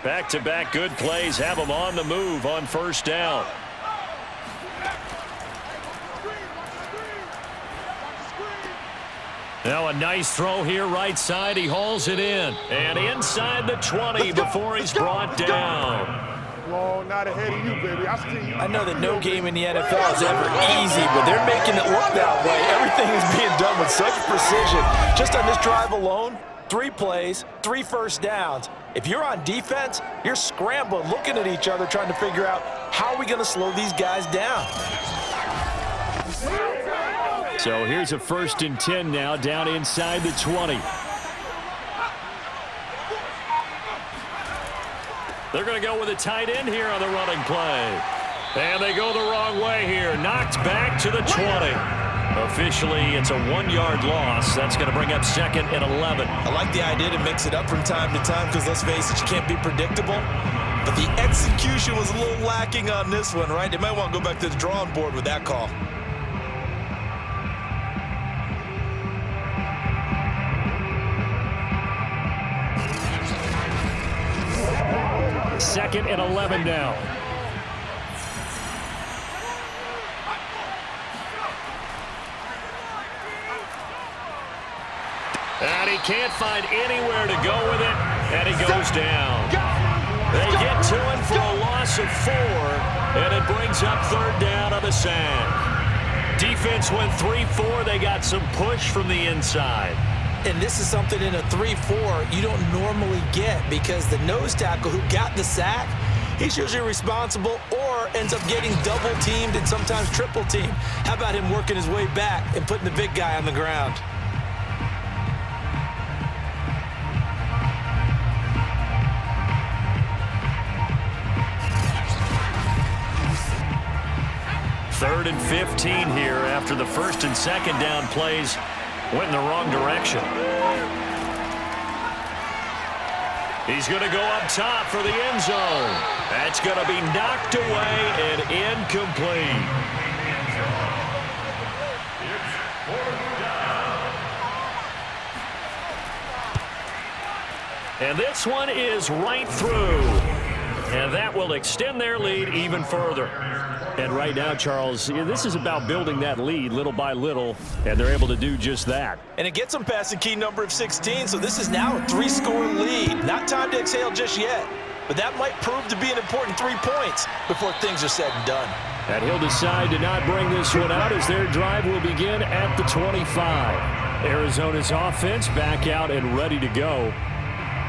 S1: Back-to-back good plays have them on the move on first down. Now a nice throw here right side. He hauls it in. And inside the 20 before he's brought down.
S5: Well, not ahead of you, baby. I see you.
S3: I know that no game in the NFL is ever easy, but they're making it look that way. Everything is being done with such precision. Just on this drive alone, 3 plays, 3 first downs. If you're on defense, you're scrambling, looking at each other, trying to figure out how are we going to slow these guys down.
S1: So here's a 1st and 10 now, down inside the 20. They're going to go with a tight end here on the running play. And they go the wrong way here. Knocked back to the 20. Officially, it's a 1-yard loss. That's going to bring up 2nd and 11.
S2: I like the idea to mix it up from time to time, because let's face it, you can't be predictable. But the execution was a little lacking on this one, right? They might want to go back to the drawing board with that call.
S1: Second and 11 now. And he can't find anywhere to go with it, and he goes down. They get to him for a loss of 4, and it brings up 3rd down on the sack. Defense went 3-4. They got some push from the inside.
S2: And this is something in a 3-4 you don't normally get because the nose tackle who got the sack, he's usually responsible or ends up getting double-teamed and sometimes triple-teamed. How about him working his way back and putting the big guy on the ground?
S1: Third and 15 here after the first and second down plays went in the wrong direction. He's going to go up top for the end zone. That's going to be knocked away and incomplete. And this one is right through. And that will extend their lead even further. And right now, Charles, this is about building that lead little by little, and they're able to do just that.
S2: And it gets them past the key number of 16, so this is now a 3-score lead. Not time to exhale just yet, but that might prove to be an important 3 points before things are said and done.
S1: And he'll decide to not bring this one out as their drive will begin at the 25. Arizona's offense back out and ready to go,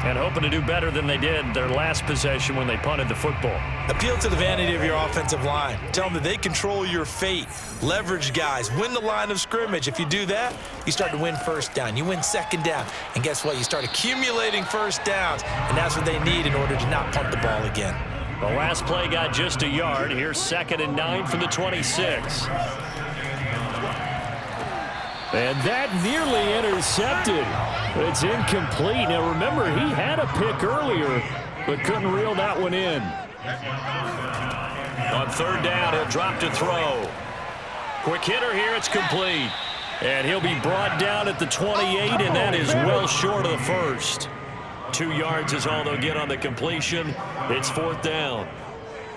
S1: and hoping to do better than they did their last possession when they punted the football.
S2: Appeal to the vanity of your offensive line. Tell them that they control your fate. Leverage guys. Win the line of scrimmage. If you do that, you start to win first down. You win second down. And guess what? You start accumulating first downs. And that's what they need in order to not punt the ball again.
S1: The last play got just a yard. Here's 2nd and 9 from the 26. And that nearly intercepted. It's incomplete. Now, remember, he had a pick earlier, but couldn't reel that one in. On third down, he'll drop to throw. Quick hitter here. It's complete. And he'll be brought down at the 28, and that is well short of the first. 2 yards is all they'll get on the completion. It's 4th down.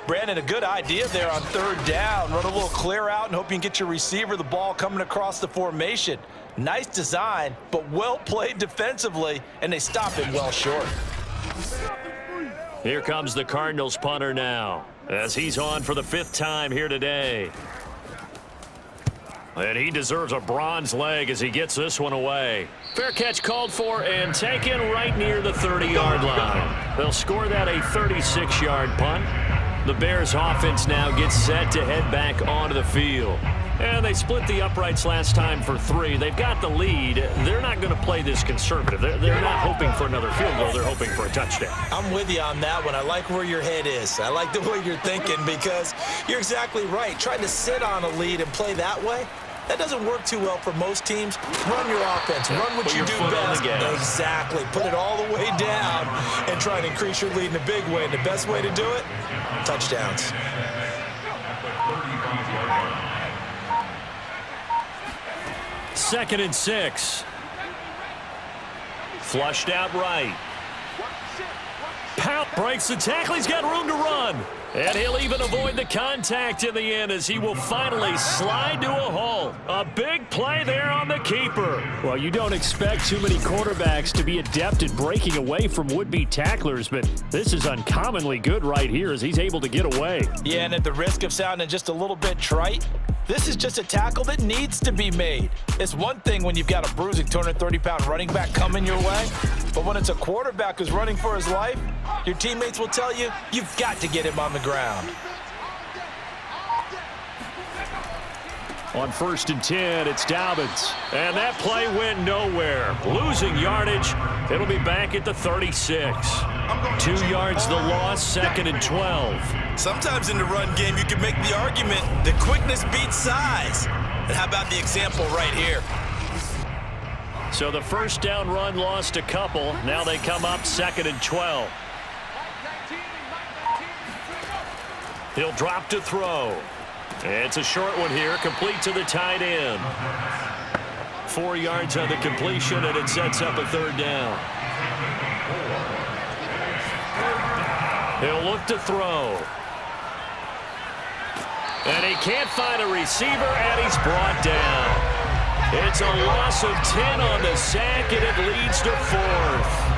S2: Brandon, a good idea there on third down. Run a little clear out and hope you can get your receiver the ball coming across the formation. Nice design, but well played defensively, and they stop him well short.
S1: Here comes the Cardinals punter now, as he's on for the 5th time here today. And he deserves a bronze leg as he gets this one away. Fair catch called for and taken right near the 30-yard line. They'll score that a 36-yard punt. The Bears offense now gets set to head back onto the field. And they split the uprights last time for 3. They've got the lead. They're not going to play this conservative. They're not hoping for another field goal. They're hoping for a touchdown.
S2: I'm with you on that one. I like where your head is. I like the way you're thinking because you're exactly right. Trying to sit on a lead and play that way, that doesn't work too well for most teams. Run your offense. Run what you do best. Exactly. Put it all the way down and try and increase your lead in a big way. And the best way to do it, touchdowns.
S1: Second and 6. Flushed out right. Pout breaks the tackle. He's got room to run. And he'll even avoid the contact in the end as he will finally slide to a halt. A big play there on the keeper. Well, you don't expect too many quarterbacks to be adept at breaking away from would-be tacklers, but this is uncommonly good right here as he's able to get away.
S2: Yeah, and at the risk of sounding just a little bit trite, this is just a tackle that needs to be made. It's one thing when you've got a bruising 230-pound running back coming your way, but when it's a quarterback who's running for his life, your teammates will tell you, you've got to get him on the ground.
S1: On 1st and 10, it's Dobbins. And that play went nowhere. Losing yardage. It'll be back at the 36. 2 yards the loss, 2nd and 12.
S2: Sometimes in the run game, you can make the argument that quickness beats size. And how about the example right here?
S1: So the first down run lost a couple. Now they come up 2nd and 12. He'll drop to throw. It's a short one here, complete to the tight end. 4 yards on the completion, and it sets up a 3rd down. He'll look to throw. And he can't find a receiver, and he's brought down. It's a loss of 10 on the sack, and it leads to 4th.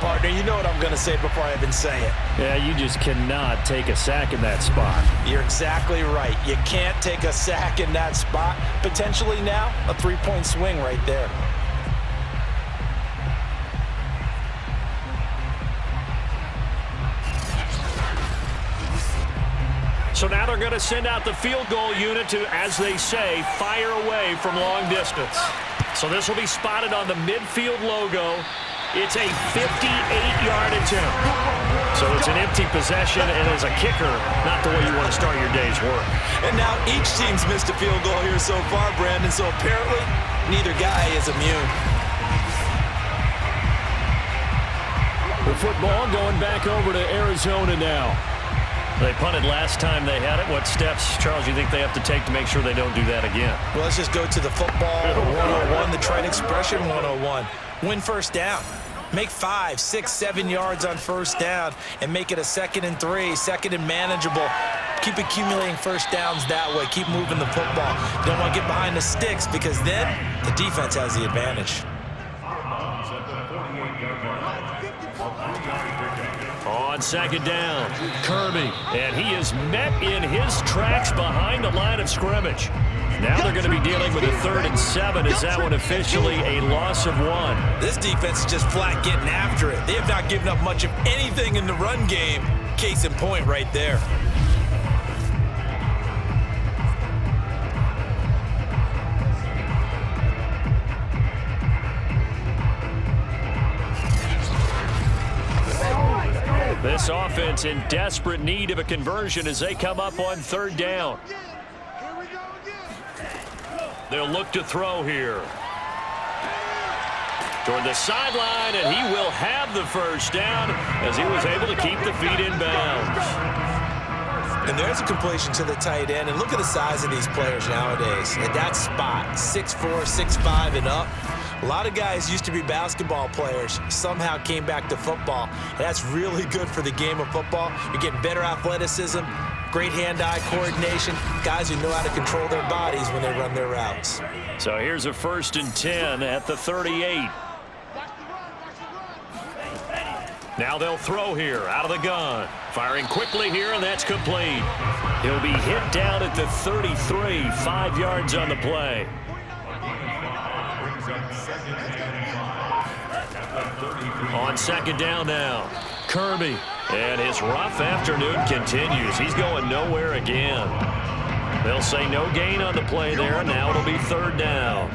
S2: Partner, you know what I'm going to say before I even say it.
S1: Yeah, you just cannot take a sack in that spot.
S2: You're exactly right. You can't take a sack in that spot. Potentially now, a 3-point swing right there.
S1: So now they're going to send out the field goal unit to, as they say, fire away from long distance. So this will be spotted on the midfield logo. It's a 58-yard attempt. So it's an empty possession, and as a kicker, not the way you want to start your day's work.
S2: And now each team's missed a field goal here so far, Brandon, so apparently neither guy is immune.
S1: The football going back over to Arizona now. They punted last time they had it. What steps, Charles, you think they have to take to make sure they don't do that again?
S2: Well, let's just go to the football 101, the trite expression 101. Win first down. Make 5, 6, 7 yards on first down and make it a 2nd and 3, 2nd and manageable. Keep accumulating first downs that way. Keep moving the football. Don't want to get behind the sticks because then the defense has the advantage.
S1: On 2nd down, Kirby, and he is met in his tracks behind the line of scrimmage. Now they're going to be dealing with a 3rd and 7. Is that one officially a loss of 1?
S2: This defense is just flat getting after it. They have not given up much of anything in the run game. Case in point right there.
S1: This offense in desperate need of a conversion as they come up on 3rd down. They'll look to throw here. Toward the sideline, and he will have the first down as he was able to keep the feet in bounds.
S2: And there's a completion to the tight end. And look at the size of these players nowadays. At that spot, 6'4", 6'5", and up. A lot of guys used to be basketball players, somehow came back to football. And that's really good for the game of football. You're getting better athleticism, great hand-eye coordination, guys who know how to control their bodies when they run their routes.
S1: So here's a 1st and 10 at the 38. Now they'll throw here out of the gun. Firing quickly here, and that's complete. He'll be hit down at the 33, 5 yards on the play. On 2nd down now, Kirby. And his rough afternoon continues. He's going nowhere again. They'll say no gain on the play there, and now it'll be 3rd down.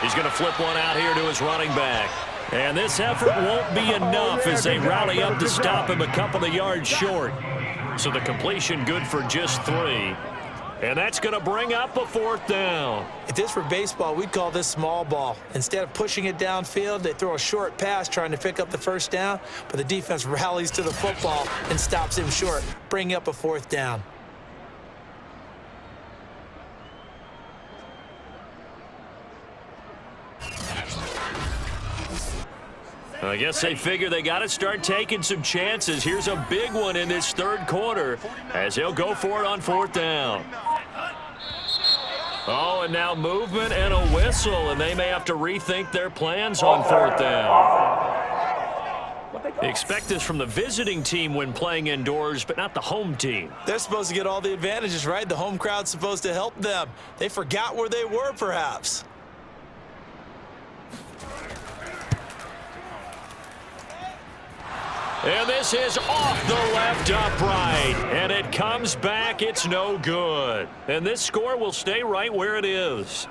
S1: He's going to flip one out here to his running back. And this effort won't be enough as they rally up to stop him a couple of yards short. So the completion good for just 3. And that's going to bring up a 4th down.
S2: If this were baseball, we'd call this small ball. Instead of pushing it downfield, they throw a short pass trying to pick up the first down, but the defense rallies to the football and stops him short, bringing up a 4th down.
S1: I guess they figure they got to start taking some chances. Here's a big one in this 3rd quarter as he'll go for it on 4th down. Oh, and now movement and a whistle, and they may have to rethink their plans on 4th down. Expect this from the visiting team when playing indoors, but not the home team.
S2: They're supposed to get all the advantages, right? The home crowd's supposed to help them. They forgot where they were, perhaps.
S1: And this is off the left upright, and it comes back. It's no good. And this score will stay right where it is.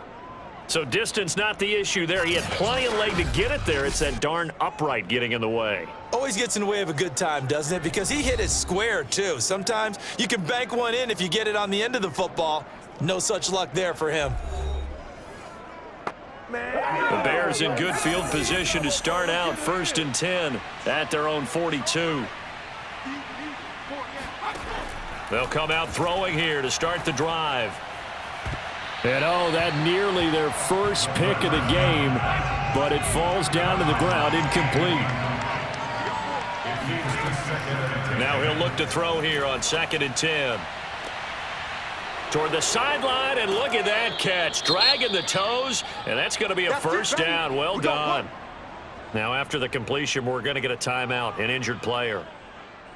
S1: So distance not the issue there. He had plenty of leg to get it there. It's that darn upright getting in the way.
S2: Always gets in the way of a good time, doesn't it? Because he hit it square, too. Sometimes you can bank one in if you get it on the end of the football. No such luck there for him.
S1: The Bears in good field position to start out 1st and 10 at their own 42. They'll come out throwing here to start the drive. And oh, that nearly their first pick of the game, but it falls down to the ground incomplete. Now he'll look to throw here on 2nd and 10. Toward the sideline, and look at that catch. Dragging the toes, and that's going to be a 1st down. Well done. Now after the completion, we're going to get a timeout, an injured player.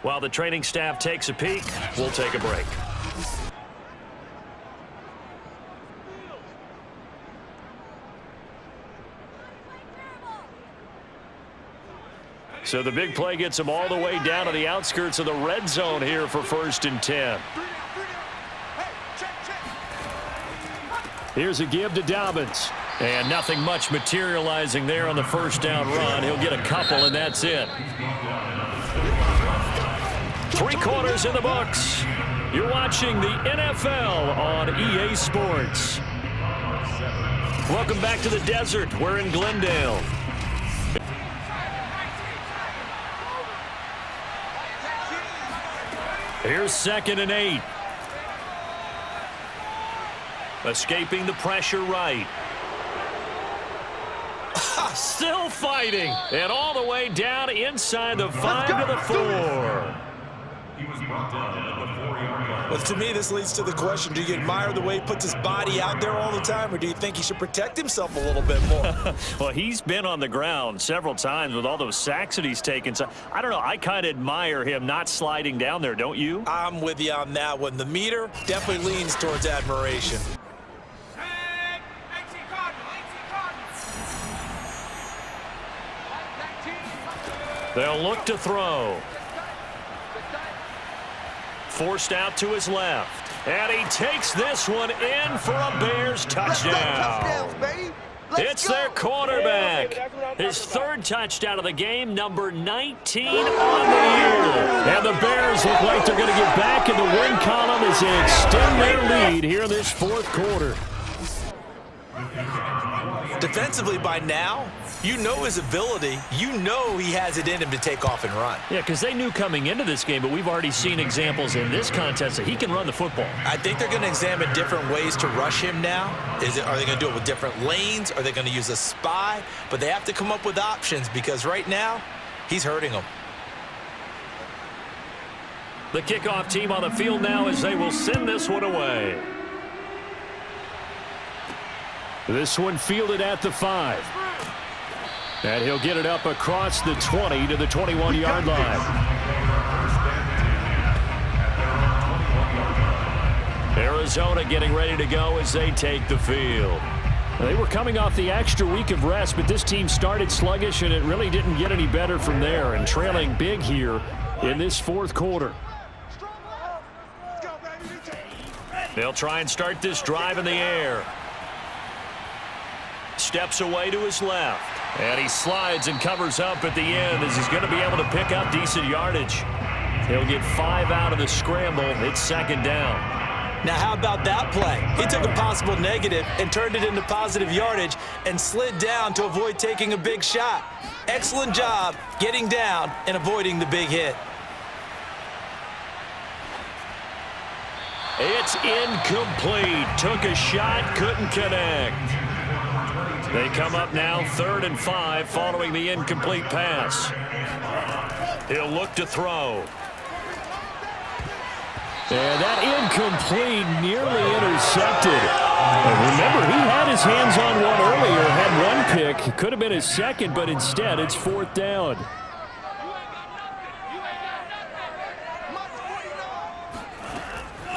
S1: While the training staff takes a peek, we'll take a break. So the big play gets them all the way down to the outskirts of the red zone here for 1st and 10. Here's a give to Dobbins. And nothing much materializing there on the first down run. He'll get a couple, and that's it. 3 quarters in the books. You're watching the NFL on EA Sports. Welcome back to the desert. We're in Glendale. Here's 2nd and 8. Escaping the pressure right. Still fighting. And all the way down inside the 5 to the 4.
S4: He was brought down at the 4-yard line.
S2: Well, to me, this leads to the question, do you admire the way he puts his body out there all the time, or do you think he should protect himself a little bit more?
S1: Well, he's been on the ground several times with all those sacks that he's taken. So I don't know. I kind of admire him not sliding down there, don't you?
S2: I'm with you on that one. The meter definitely leans towards admiration.
S1: They'll look to throw. Forced out to his left. And he takes this one in for a Bears touchdown. It's their quarterback. His 3rd touchdown of the game, number 19 on the year. And the Bears look like they're going to get back in the win column as they extend their lead here in this 4th quarter.
S2: Defensively by now, you know his ability. You know he has it in him to take off and run.
S1: Yeah, because they knew coming into this game, but we've already seen examples in this contest that he can run the football.
S2: I think they're going to examine different ways to rush him now. Are they going to do it with different lanes? Are they going to use a spy? But they have to come up with options because right now, he's hurting them.
S1: The kickoff team on the field now as they will send this one away. This one fielded at the 5. And he'll get it up across the 20 to the 21-yard line. Arizona getting ready to go as they take the field. They were coming off the extra week of rest, but this team started sluggish, and it really didn't get any better from there, and trailing big here in this 4th quarter. They'll try and start this drive in the air. Steps away to his left. And he slides and covers up at the end as he's going to be able to pick up decent yardage. He'll get 5 out of the scramble. It's 2nd down.
S2: Now, how about that play? He took a possible negative and turned it into positive yardage and slid down to avoid taking a big shot. Excellent job getting down and avoiding the big hit.
S1: It's incomplete. Took a shot, couldn't connect. They come up now 3rd and 5 following the incomplete pass. He'll look to throw. And that incomplete nearly intercepted. And remember, he had his hands on one earlier, had 1 pick. Could have been his 2nd, but instead it's 4th down.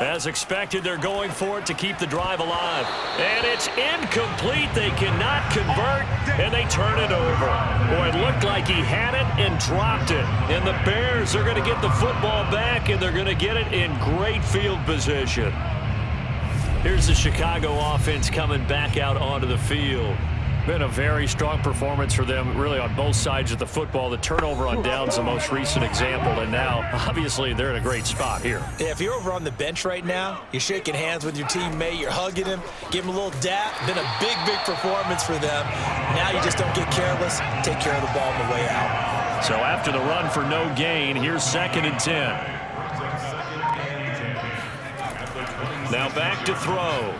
S1: As expected, they're going for it to keep the drive alive. And it's incomplete. They cannot convert, and they turn it over. Boy, it looked like he had it and dropped it. And the Bears are going to get the football back, and they're going to get it in great field position. Here's the Chicago offense coming back out onto the field. Been a very strong performance for them, really, on both sides of the football. The turnover on downs, the most recent example, and now, obviously, they're in a great spot here.
S2: Yeah, if you're over on the bench right now, you're shaking hands with your teammate, you're hugging him, give him a little dap. Been a big, big performance for them. Now you just don't get careless. Take care of the ball on the way out.
S1: So after the run for no gain, here's 2nd and 10. Now back to throw.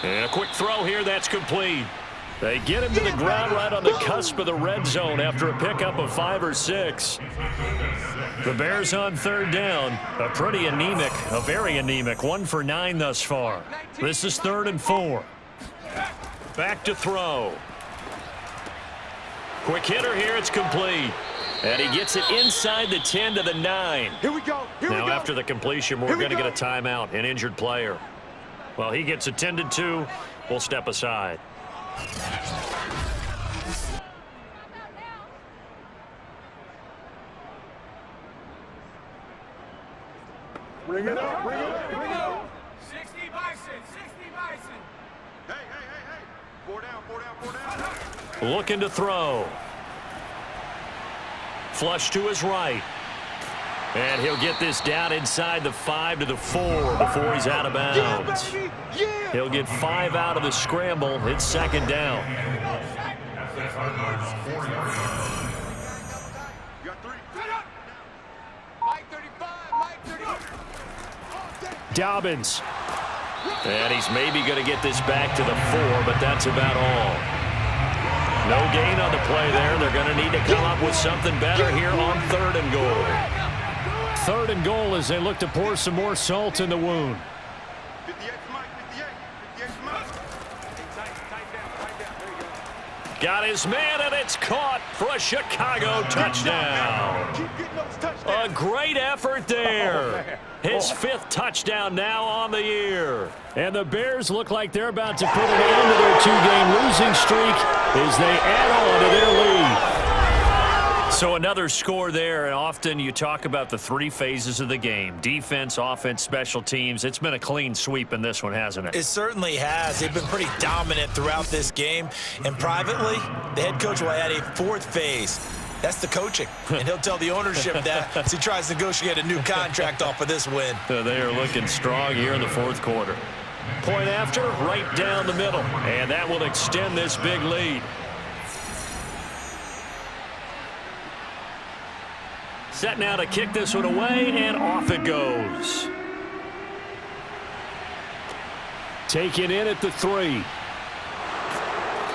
S1: And a quick throw here, that's complete. They get him to the ground right on the cusp of the red zone after a pickup of 5 or 6. The Bears on 3rd down. A pretty anemic, a very anemic 1 for 9 thus far. This is 3rd and 4. Back to throw. Quick hitter here, it's complete. And he gets it inside the 10 to the 9.
S5: Here we go.
S1: Now after the completion, we're going to get a timeout, an injured player. Well, he gets attended to. We'll step aside.
S5: Bring it up, bring it up, bring it up.
S7: 60 Bison, 60 Bison.
S8: Hey. 4 down, 4 down, 4 down.
S1: Looking to throw. Flush to his right. And he'll get this down inside the 5 to the 4 before he's out of bounds. He'll get 5 out of the scramble. It's second down. Dobbins. And he's maybe going to get this back to the 4, but that's about all. No gain on the play there. They're going to need to come up with something better here on 3rd and goal. 3rd and goal as they look to pour some more salt in the wound.
S8: 58 Mike, 58 Mike.
S1: Got his man, and it's caught for a Chicago touchdown. A great effort there. His 5th touchdown now on the year. And the Bears look like they're about to put an end to their 2-game losing streak as they add on to their lead. So another score there, and often you talk about the 3 phases of the game. Defense, offense, special teams. It's been a clean sweep in this one, hasn't it?
S2: It certainly has. They've been pretty dominant throughout this game. And privately, the head coach will add a 4th phase. That's the coaching. And he'll tell the ownership that as he tries to negotiate a new contract off of this win.
S1: So they are looking strong here in the 4th quarter. Point after, right down the middle. And that will extend this big lead. Set now to kick this one away, and off it goes. Taken in at the 3.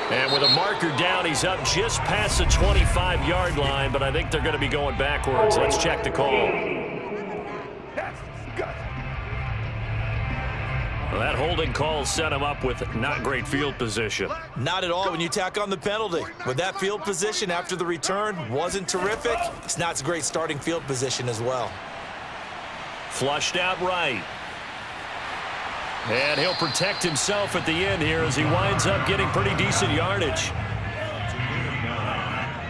S1: And with a marker down, he's up just past the 25-yard line, but I think they're going to be going backwards. Let's check the call. Well, that holding call set him up with not great field position.
S2: Not at all when you tack on the penalty. With that field position after the return wasn't terrific, it's not a great starting field position as well.
S1: Flushed out right. And he'll protect himself at the end here as he winds up getting pretty decent yardage.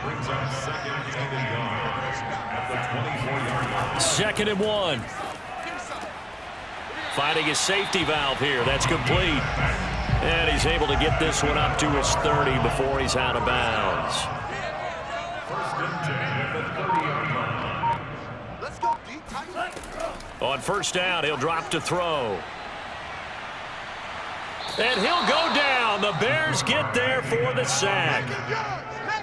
S4: Brings up 2nd and yards at the 24-yard line.
S1: 2nd and 1. Finding his safety valve here. That's complete. And he's able to get this one up to his 30 before he's out of bounds.
S4: 1st and 10 at the 30-yard line.
S8: Let's go, D.
S1: On 1st down, he'll drop to throw. And he'll go down. The Bears get there for the sack.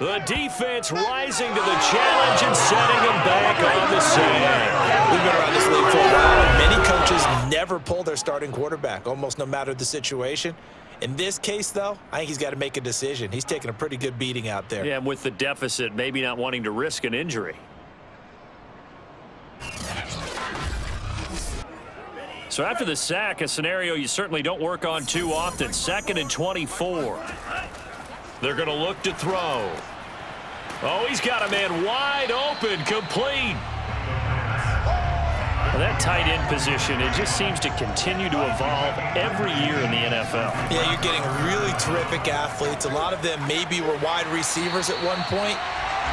S1: The defense rising to the challenge and setting him back on the sack.
S2: We've been around this league for a while, and many coaches never pull their starting quarterback, almost no matter the situation. In this case, though, I think he's got to make a decision. He's taking a pretty good beating out there.
S1: Yeah, and with the deficit, maybe not wanting to risk an injury. So after the sack, a scenario you certainly don't work on too often. 2nd and 24. They're going to look to throw. Oh, he's got a man wide open, complete. Well, that tight end position, it just seems to continue to evolve every year in the NFL.
S2: Yeah, you're getting really terrific athletes. A lot of them maybe were wide receivers at one point.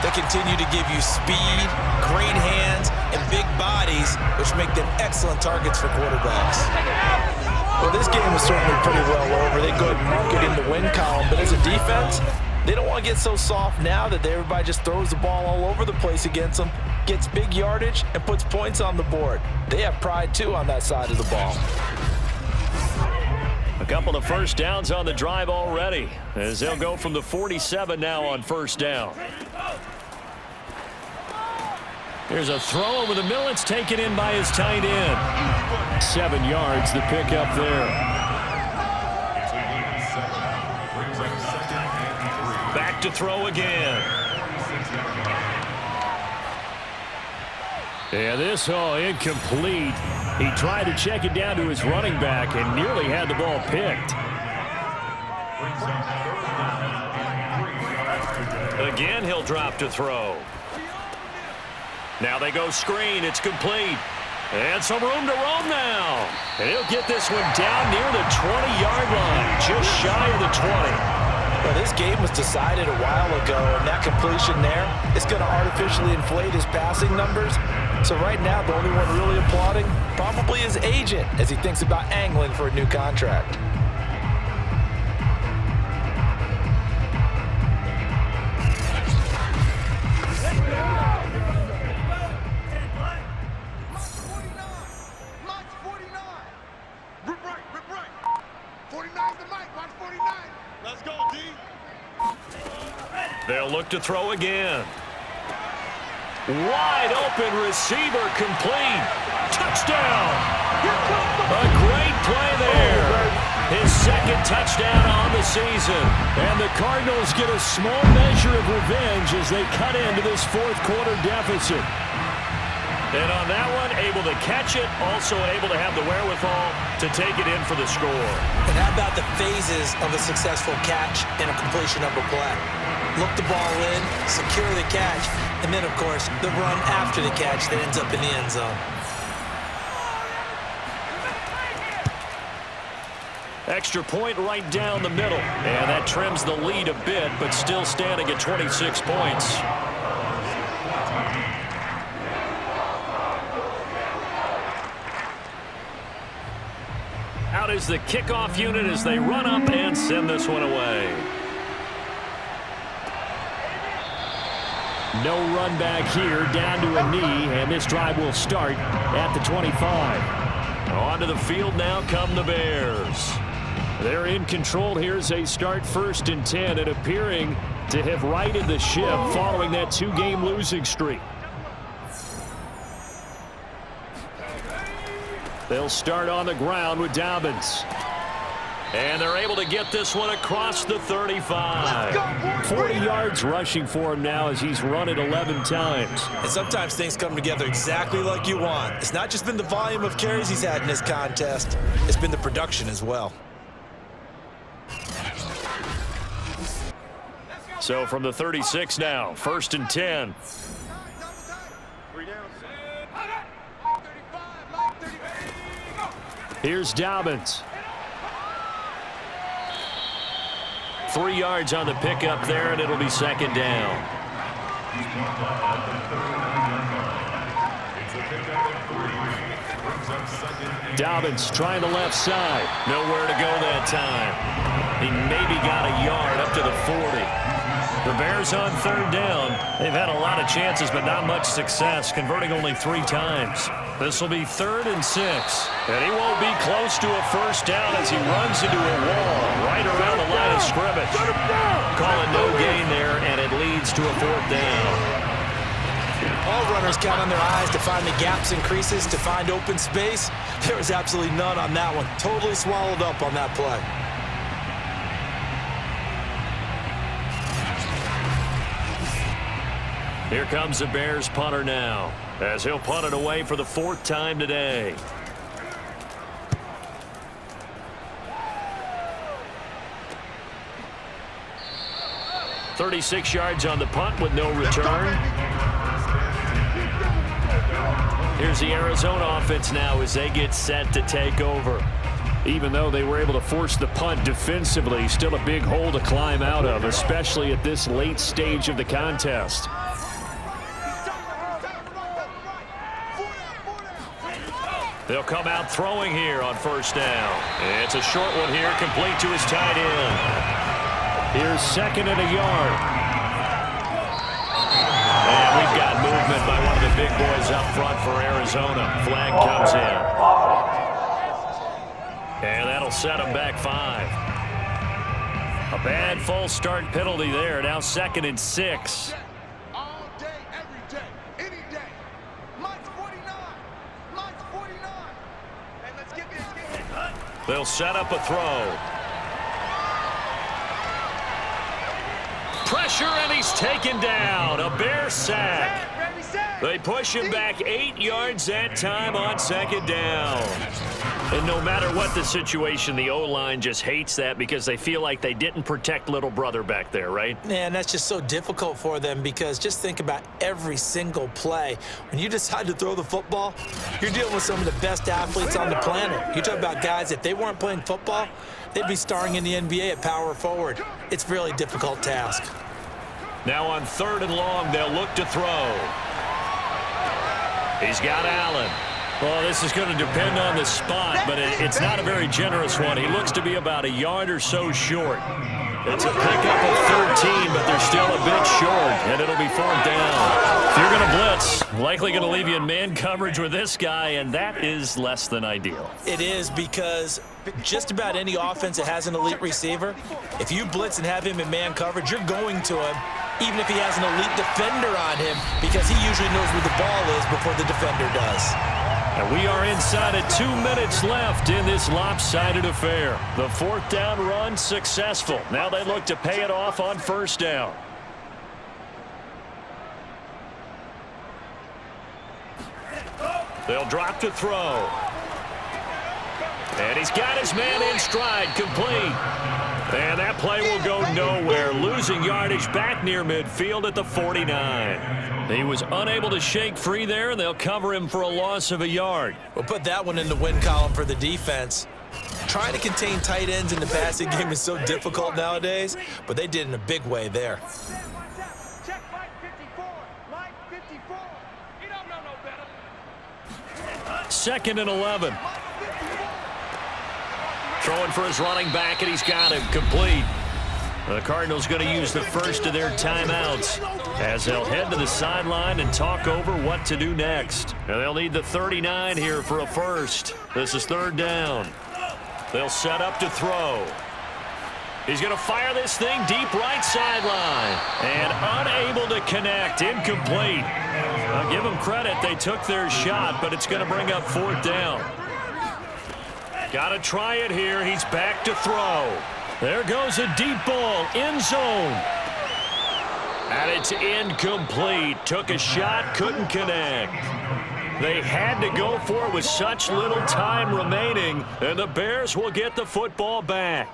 S2: They continue to give you speed, great hands, and big bodies, which make them excellent targets for quarterbacks. Well, this game is certainly pretty well over. They go ahead and mark it in the win column, but as a defense, they don't want to get so soft now that everybody just throws the ball all over the place against them, gets big yardage, and puts points on the board. They have pride, too, on that side of the ball.
S1: A couple of 1st downs on the drive already, as they'll go from the 47 now on 1st down. There's a throw over the middle. It's taken in by his tight end. 7 yards, the pickup there. Back to throw again. Yeah, this incomplete. He tried to check it down to his running back and nearly had the ball picked. Again, he'll drop to throw. Now they go screen. It's complete. And some room to roam now. And he'll get this one down near the 20-yard line, just shy of the 20.
S2: Well, this game was decided a while ago, and that completion there is going to artificially inflate his passing numbers.
S3: So right now, the only one really applauding probably his agent as he thinks about angling for a new contract.
S1: They'll look to throw again. Wide open receiver complete. Touchdown. A great play there. His second touchdown on the season. And the Cardinals get a small measure of revenge as they cut into this fourth quarter deficit. And on that one, able to catch it, also able to have the wherewithal to take it in for the score.
S2: And how about the phases of a successful catch and a completion of a play? Look the ball in, secure the catch, and then, of course, the run after the catch that ends up in the end zone.
S1: Extra point right down the middle. And that trims the lead a bit, but still standing at 26 points. Out is the kickoff unit as they run up and send this one away. No run back here, down to a knee, and this drive will start at the 25. Onto the field now come the Bears. They're in control here as they start 1st and 10 and appearing to have righted the ship following that 2-game losing streak. They'll start on the ground with Dobbins. And they're able to get this one across the 35. 40 yards rushing for him now as he's run it 11 times.
S2: And sometimes things come together exactly like you want. It's not just been the volume of carries he's had in this contest. It's been the production as well.
S1: So from the 36 now, 1st and 10. Here's Dobbins. 3 yards on the pickup there, and it'll be 2nd down. Dobbins trying the left side. Nowhere to go that time. He maybe got a yard up to the 40. The Bears on 3rd down. They've had a lot of chances, but not much success, converting only 3 times. This will be 3rd and 6. And he won't be close to a 1st down as he runs into a wall right around the line of scrimmage. Call it no gain there, and it leads to a 4th down.
S2: All runners count on their eyes to find the gaps and creases, to find open space. There was absolutely none on that one. Totally swallowed up on that play.
S1: Here comes the Bears punter now, as he'll punt it away for the 4th time today. "36 yards on the punt with no return. Here's the Arizona offense now as they get set to take over. Even though they were able to force the punt defensively, still a big hole to climb out of, especially at this late stage of the contest. They'll come out throwing here on 1st down. It's a short one here, complete to his tight end. Here's 2nd and a yard. And we've got movement by one of the big boys up front for Arizona. Flag comes in. And that'll set them back 5. A bad false start penalty there. Now 2nd and 6.
S8: All day, every day, any day. Mine's 49. Mine's 49. Hey, let's get this.
S1: They'll set up a throw. Pressure, and he's taken down. A Bear sack. They push him back 8 yards that time on 2nd down. And no matter what the situation, the O-line just hates that because they feel like they didn't protect little brother back there, right?
S2: Man, that's just so difficult for them because just think about every single play. When you decide to throw the football, you're dealing with some of the best athletes on the planet. You talk about guys, if they weren't playing football, they'd be starring in the NBA at power forward. It's a really difficult task.
S1: Now on 3rd and long, they'll look to throw. He's got Allen. Well, this is going to depend on the spot, but it's not a very generous one. He looks to be about a yard or so short. It's a pickup of 13, but they're still a bit short, and it'll be 4th down. If you're going to blitz, likely going to leave you in man coverage with this guy, and that is less than ideal.
S2: It is, because just about any offense that has an elite receiver, if you blitz and have him in man coverage, you're going to him, even if he has an elite defender on him, because he usually knows where the ball is before the defender does.
S1: And we are inside of 2 minutes left in this lopsided affair. The 4th down run successful. Now they look to pay it off on 1st down. They'll drop to throw. And he's got his man in stride, complete. And that play will go nowhere, losing yardage back near midfield at the 49. He was unable to shake free there, and they'll cover him for a loss of a yard.
S2: We'll put that one in the win column for the defense. Trying to contain tight ends in the passing game is so difficult nowadays, but they did in a big way there.
S8: Check Mike 54. Mike 54. He don't know no better.
S1: 2nd and 11. Throwing for his running back, and he's got him complete. The Cardinals going to use the first of their timeouts as they'll head to the sideline and talk over what to do next. And they'll need the 39 here for a first. This is 3rd down. They'll set up to throw. He's going to fire this thing deep right sideline. And unable to connect. Incomplete. I'll give them credit. They took their shot, but it's going to bring up 4th down. Got to try it here. He's back to throw. There goes a deep ball, end zone. And it's incomplete. Took a shot, couldn't connect. They had to go for it with such little time remaining, and the Bears will get the football back.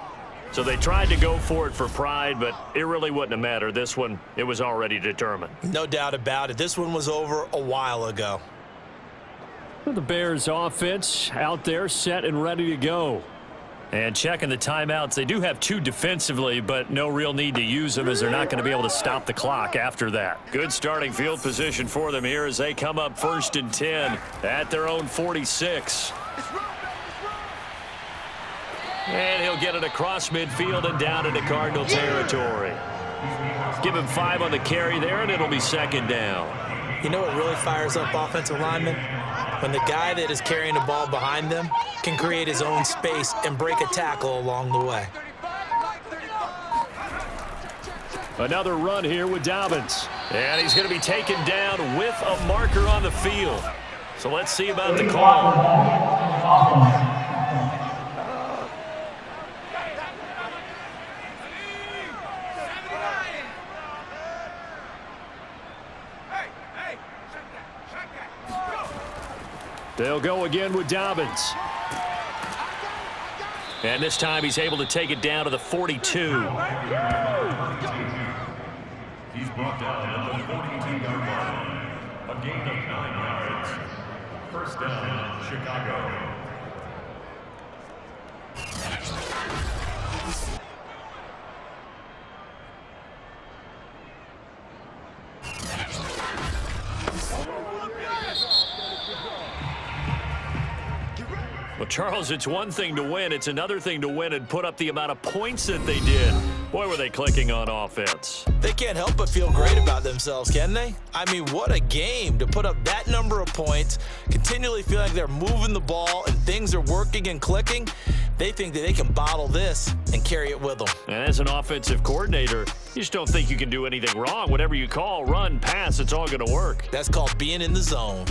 S1: So they tried to go for it for pride, but it really wouldn't have mattered. This one, it was already determined.
S2: No doubt about it. This one was over a while ago.
S1: The Bears offense out there set and ready to go. And checking the timeouts, they do have 2 defensively, but no real need to use them as they're not going to be able to stop the clock after that. Good starting field position for them here as they come up 1st and 10 at their own 46. And he'll get it across midfield and down into Cardinal territory. Give him 5 on the carry there, and it'll be 2nd down.
S2: You know what really fires up offensive linemen? When the guy that is carrying the ball behind them can create his own space and break a tackle along the way.
S1: Another run here with Dobbins. And he's going to be taken down with a marker on the field. So let's see about the call. They'll go again with Dobbins. And this time he's able to take it down to the 42.
S4: He's brought down at the 42-yard line. A gain of 9 yards. 1st down, Chicago.
S1: Well, Charles, it's one thing to win. It's another thing to win and put up the amount of points that they did. Boy, were they clicking on offense.
S2: They can't help but feel great about themselves, can they? I mean, what a game to put up that number of points, continually feel like they're moving the ball and things are working and clicking. They think that they can bottle this and carry it with them.
S1: And as an offensive coordinator, you just don't think you can do anything wrong. Whatever you call, run, pass, it's all going to work.
S2: That's called being in the zone.